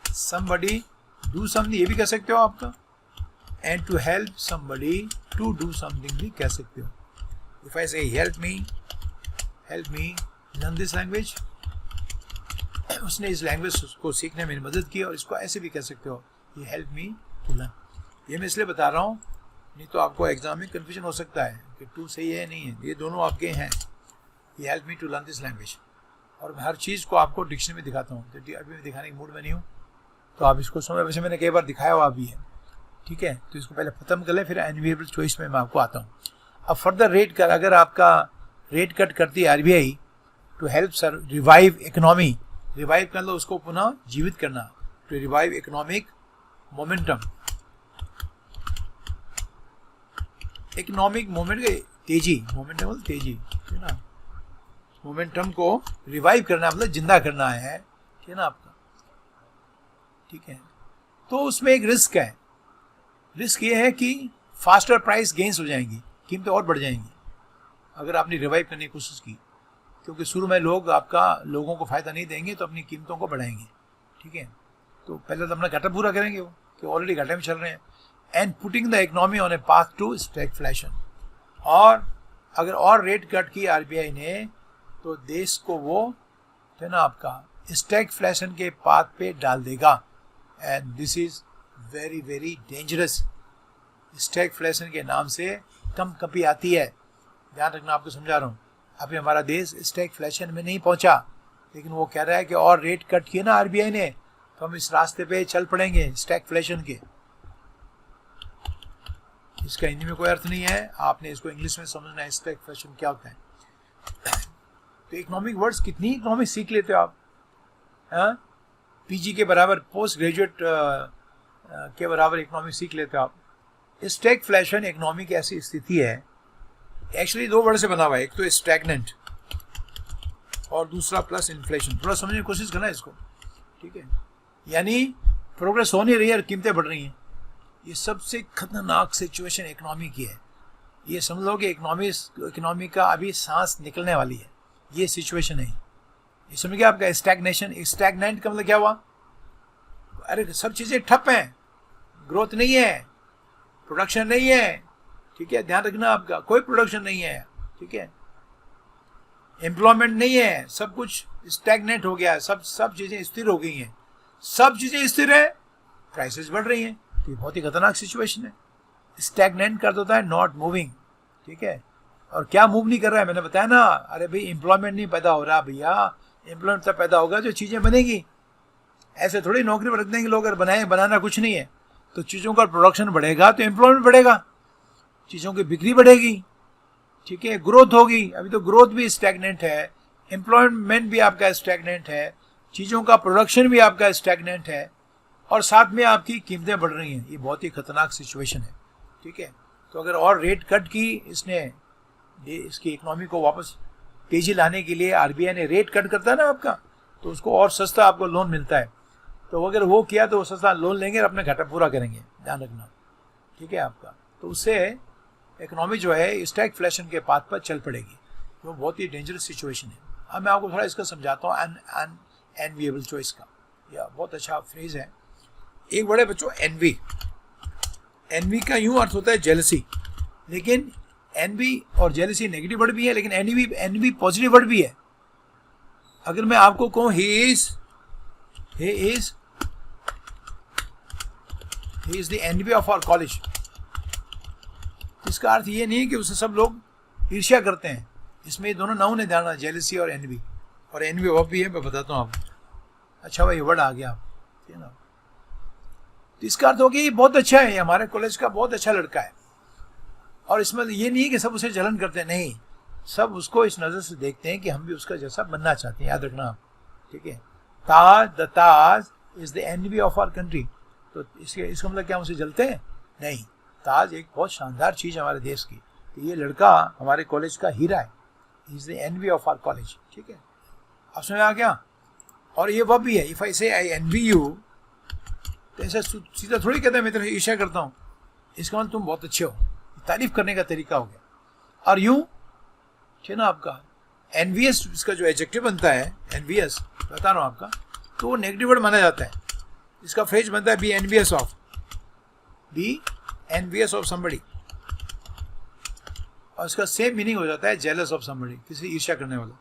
somebody do something, ये भी कह सकते हो आपका, and to help somebody to do something भी कह सकते हो। If I say help me learn this language, उसने इस लैंग्वेज को सीखने में मदद की, और इसको ऐसे भी कह सकते हो, ये हेल्प मी टू लर्न। ये मैं इसलिए बता रहा हूँ, नहीं तो आपको एग्जाम में कन्फ्यूजन हो सकता है कि टू सही है नहीं है, ये दोनों आपके हैं। ये help me to learn this language, और मैं हर चीज़ को आपको डिक्शनरी में दिखाता हूँ, तो अभी मैं दिखाने के मूड में नहीं हूँ, तो आप इसको समझ, वैसे मैंने कई बार दिखाया हुआ भी है, ठीक है। तो इसको पहले ख़त्म कर ले, फिर एनविएबल चॉइस में मैं आपको आता हूँ। अब फर्दर रेट कर, अगर आपका रेट कट करती है RBI to help sir revive economy, revive कर लो उसको पुनः जीवित करना, to revive economic momentum, economic moment तेजी, मोमेंटम मतलब तेजी, ठीक है ना, मोमेंटम को रिवाइव करना मतलब जिंदा करना है, ठीक है ना आपका, ठीक है। तो उसमें एक रिस्क है, रिस्क ये है कि फास्टर प्राइस गेन्स हो जाएंगी, कीमतें और बढ़ जाएंगी अगर आपने रिवाइव करने की कोशिश की, क्योंकि शुरू में लोगों को फ़ायदा नहीं देंगे तो अपनी कीमतों को बढ़ाएंगे, ठीक है। तो पहले तो अपना घाटा पूरा करेंगे वो, कि ऑलरेडी घाटे में चल रहे हैं, and putting the economy on a path to stagflation. और अगर और रेट कट की आरबीआई ने तो देश को वो है ना आपका स्टैगफ्लेशन के पाथ पे डाल देगा, and this is very very dangerous. Stagflation के नाम से कम कपी आती है, ध्यान रखना, आपको समझा रहा हूँ। अभी हमारा देश स्टैगफ्लेशन में नहीं पहुंचा, लेकिन वो कह रहा है कि और रेट कट किए ना आरबीआई ने तो हम इस रास्ते पे चल पड़ेंगे स्टैगफ्लेशन के। इसका हिंदी में कोई अर्थ नहीं है, आपने इसको इंग्लिश में समझना है, स्टैगफ्लेशन क्या होता है। तो इकोनॉमिक वर्ड्स कितनी इकोनॉमिक सीख लेते हो आप, हाँ, पीजी के बराबर, पोस्ट ग्रेजुएट के बराबर इकोनॉमिक सीख लेते हो आप। स्टैगफ्लेशन इकोनॉमी की ऐसी स्थिति है, एक्चुअली 2 वर्ड से बना हुआ है, एक तो स्टैग्नेंट और दूसरा प्लस इन्फ्लेशन। थोड़ा समझने की कोशिश करना इसको, ठीक है। यानी प्रोग्रेस हो नहीं रही है और कीमतें बढ़ रही हैं। ये सबसे खतरनाक सिचुएशन इकोनॉमी की है। ये समझ लो कि इकोनॉमी का अभी सांस निकलने वाली है, ये सिचुएशन है। ये समझ गया आपका स्टैग्नेशन, स्टैग्नेंट का मतलब क्या हुआ, अरे सब चीज़ें ठप हैं, ग्रोथ नहीं है, प्रोडक्शन नहीं है, ठीक है, ध्यान रखना आपका, कोई प्रोडक्शन नहीं है, ठीक है, एम्प्लॉयमेंट नहीं है, सब कुछ स्टैग्नेंट हो गया है, सब चीज़ें स्थिर हो गई हैं, सब चीज़ें स्थिर है, प्राइसेस बढ़ रही हैं। तो ये बहुत ही खतरनाक सिचुएशन है। स्टैग्नेंट का अर्थ होता है नॉट मूविंग, ठीक है, और क्या मूव नहीं कर रहा है, मैंने बताया ना, अरे भाई एम्प्लॉयमेंट नहीं पैदा हो रहा भैया, एम्प्लॉयमेंट तब पैदा होगा जो चीज़ें बनेगी। ऐसे थोड़ी नौकरी पर रख देंगे लोग, अगर बनाना कुछ नहीं है तो चीज़ों का प्रोडक्शन बढ़ेगा तो एम्प्लॉयमेंट बढ़ेगा, चीज़ों की बिक्री बढ़ेगी, ठीक है, ग्रोथ होगी। अभी तो ग्रोथ भी स्टैग्नेंट है, एम्प्लॉयमेंट भी आपका स्टैग्नेंट है, चीज़ों का प्रोडक्शन भी आपका स्टैग्नेंट है, और साथ में आपकी कीमतें बढ़ रही हैं। ये बहुत ही खतरनाक सिचुएशन है, ठीक है। तो अगर और रेट कट की इसकी इकोनॉमी को वापस तेजी लाने के लिए आरबीआई ने रेट कट करता है ना आपका, तो उसको और सस्ता आपको लोन मिलता है। तो अगर वो किया तो वो सस्ता लोन लेंगे और अपने घाटा पूरा करेंगे, ध्यान रखना, ठीक है आपका। तो उससे इकोनॉमी जो है स्टैगफ्लेशन के पाथ पर चल पड़ेगी, वो बहुत ही डेंजरस सिचुएशन है। अब मैं आपको थोड़ा इसका समझाता हूँ अनएनविएबल चॉइस का, या बहुत अच्छा फ्रेज है। एक बड़े बच्चों एनवी का यूं अर्थ होता है जेलसी, लेकिन एनवी और जेलसी नेगेटिव वर्ड भी है, लेकिन एनवी पॉजिटिव वर्ड भी है। अगर मैं आपको कहूँ he is the envy of our college, इसका अर्थ ये नहीं है कि उससे सब लोग ईर्ष्या करते हैं। इसमें ये दोनों नाउन है, ध्यान रखना, जेलसी और एनवी वर्ब भी है, मैं बताता हूँ आपको। अच्छा भाई वर्ड आ गया, ठीक है ना। तो इसका अर्थ हो गया ये बहुत अच्छा है, हमारे कॉलेज का बहुत अच्छा लड़का है। और इसमें ये नहीं है कि सब उसे जलन करते हैं, नहीं, सब उसको इस नज़र से देखते हैं कि हम भी उसका जैसा बनना चाहते हैं, याद रखना आप, ठीक है। Taj is the envy of our country. तो इसका मतलब क्या उसे जलते हैं? नहीं, ताज एक बहुत शानदार चीज़ है हमारे देश की। तो ये लड़का हमारे कॉलेज का हीरा है, is the envy of our college, ठीक है। अब समझ आ गया। और ये वह भी है, इफ आई से आई एनवी यू, तो ऐसा सीधा थोड़ी कहता है मैं तेरे ईर्ष्या करता हूँ, इसका मतलब तुम बहुत अच्छे हो, तारीफ करने का तरीका हो गया। और यूं, ठीक है ना आपका एनवीएस, इसका जो एडजेक्टिव बनता है एनवीएस, बता रहा हूँ आपका, तो वो नेगेटिव वर्ड माना जाता है। इसका फ्रेज बनता है बी एनवीएस ऑफ समबडी, और इसका सेम मीनिंग हो जाता है जेलस ऑफ समबडी, किसी ईर्ष्या करने वाला।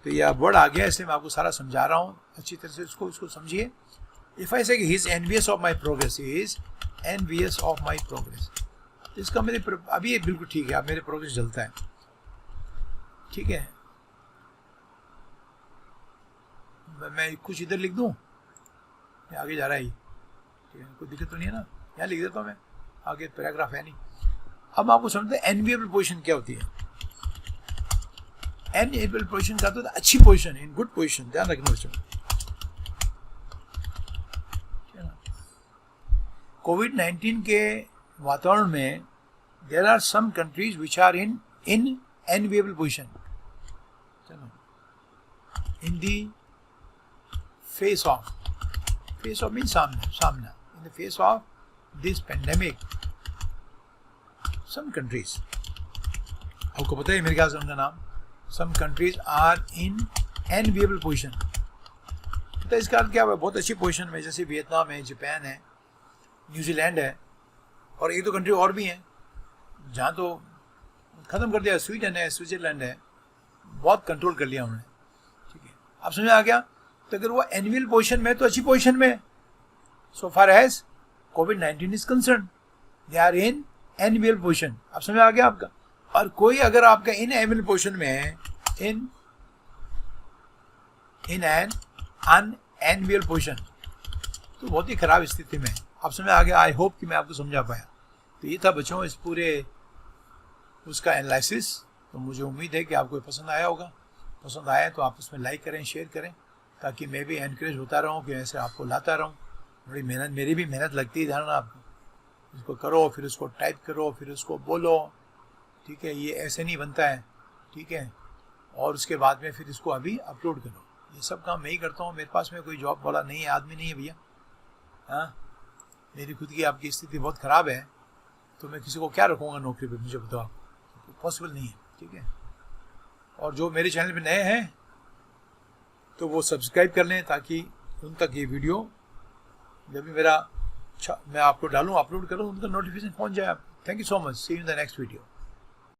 तो ये वर्ड आ गया, इसलिए मैं आपको सारा समझा रहा हूँ, अच्छी तरह से इसको समझिए। If I say he is envious of my progress, is envious of my progress, इसका मेरे अभी ये बिल्कुल ठीक है, अब मेरे प्रोग्रेस जलता है, ठीक है। मैं कुछ इधर लिख दूं, आगे जा रहा है, ठीक है, कोई दिक्कत तो नहीं है ना, यहाँ लिख देता हूँ मैं, आगे पैराग्राफ है नहीं। अब आपको समझते हैं एनविएबल पोजीशन क्या होती है। एनविएबल पोजीशन का तो अच्छी पोजीशन, इन गुड पोजीशन, ध्यान रखना बच्चों। कोविड-19 के वातावरण में there are some countries which are in enviable position, in the face of mean सामना, in the face of this pandemic, some countries, आपको पता है मेरे ख्याल से उनका नाम, some countries are in enviable position. तो इसका अर्थ क्या है, बहुत अच्छी पोजीशन में, जैसे वियतनाम है, जापान है, न्यूजीलैंड है, और एक दो कंट्री और भी हैं जहाँ तो ख़त्म कर दिया, स्वीडन है, स्विट्जरलैंड है, बहुत कंट्रोल कर लिया उन्होंने, ठीक है। अब समझ आ गया। तो अगर वो एनुअल पोजीशन में तो अच्छी पोजीशन में, सो फार एज कोविड-19 is concerned, they are in annual position. अब समझ आ गया आपका। और कोई अगर आपका इन एनुअल पोजीशन में है, इन एन अनएनुअल पोजीशन, तो बहुत ही खराब स्थिति में है। अब समझ आ गया। आई होप कि मैं आपको समझा पाया। तो ये था बच्चों इस पूरे उसका एनालिसिस। तो मुझे उम्मीद है कि आपको पसंद आया होगा। पसंद आया तो आप उसमें लाइक करें, शेयर करें, ताकि मैं भी एनकरेज होता रहूं कि ऐसे आपको लाता रहूं। बड़ी मेहनत, मेरी भी मेहनत लगती है, ध्यान रखना आपको। इसको करो, फिर उसको टाइप करो, फिर उसको बोलो, ठीक है। ये ऐसे नहीं बनता है, ठीक है। और उसके बाद में फिर इसको अभी अपलोड करो। ये सब काम मैं ही करता हूँ। मेरे पास में कोई जॉब वाला नहीं है, आदमी नहीं है भैया। हाँ, मेरी खुद की आपकी स्थिति बहुत ख़राब है, तो मैं किसी को क्या रखूँगा नौकरी पे, मुझे बताओ, तो पॉसिबल नहीं है, ठीक है। और जो मेरे चैनल पे नए हैं तो वो सब्सक्राइब कर लें, ताकि उन तक ये वीडियो जब भी मैं आपको डालूँ, अपलोड करूँ, उनका नोटिफिकेशन पहुँच जाए। Thank you so much. See you in the next video.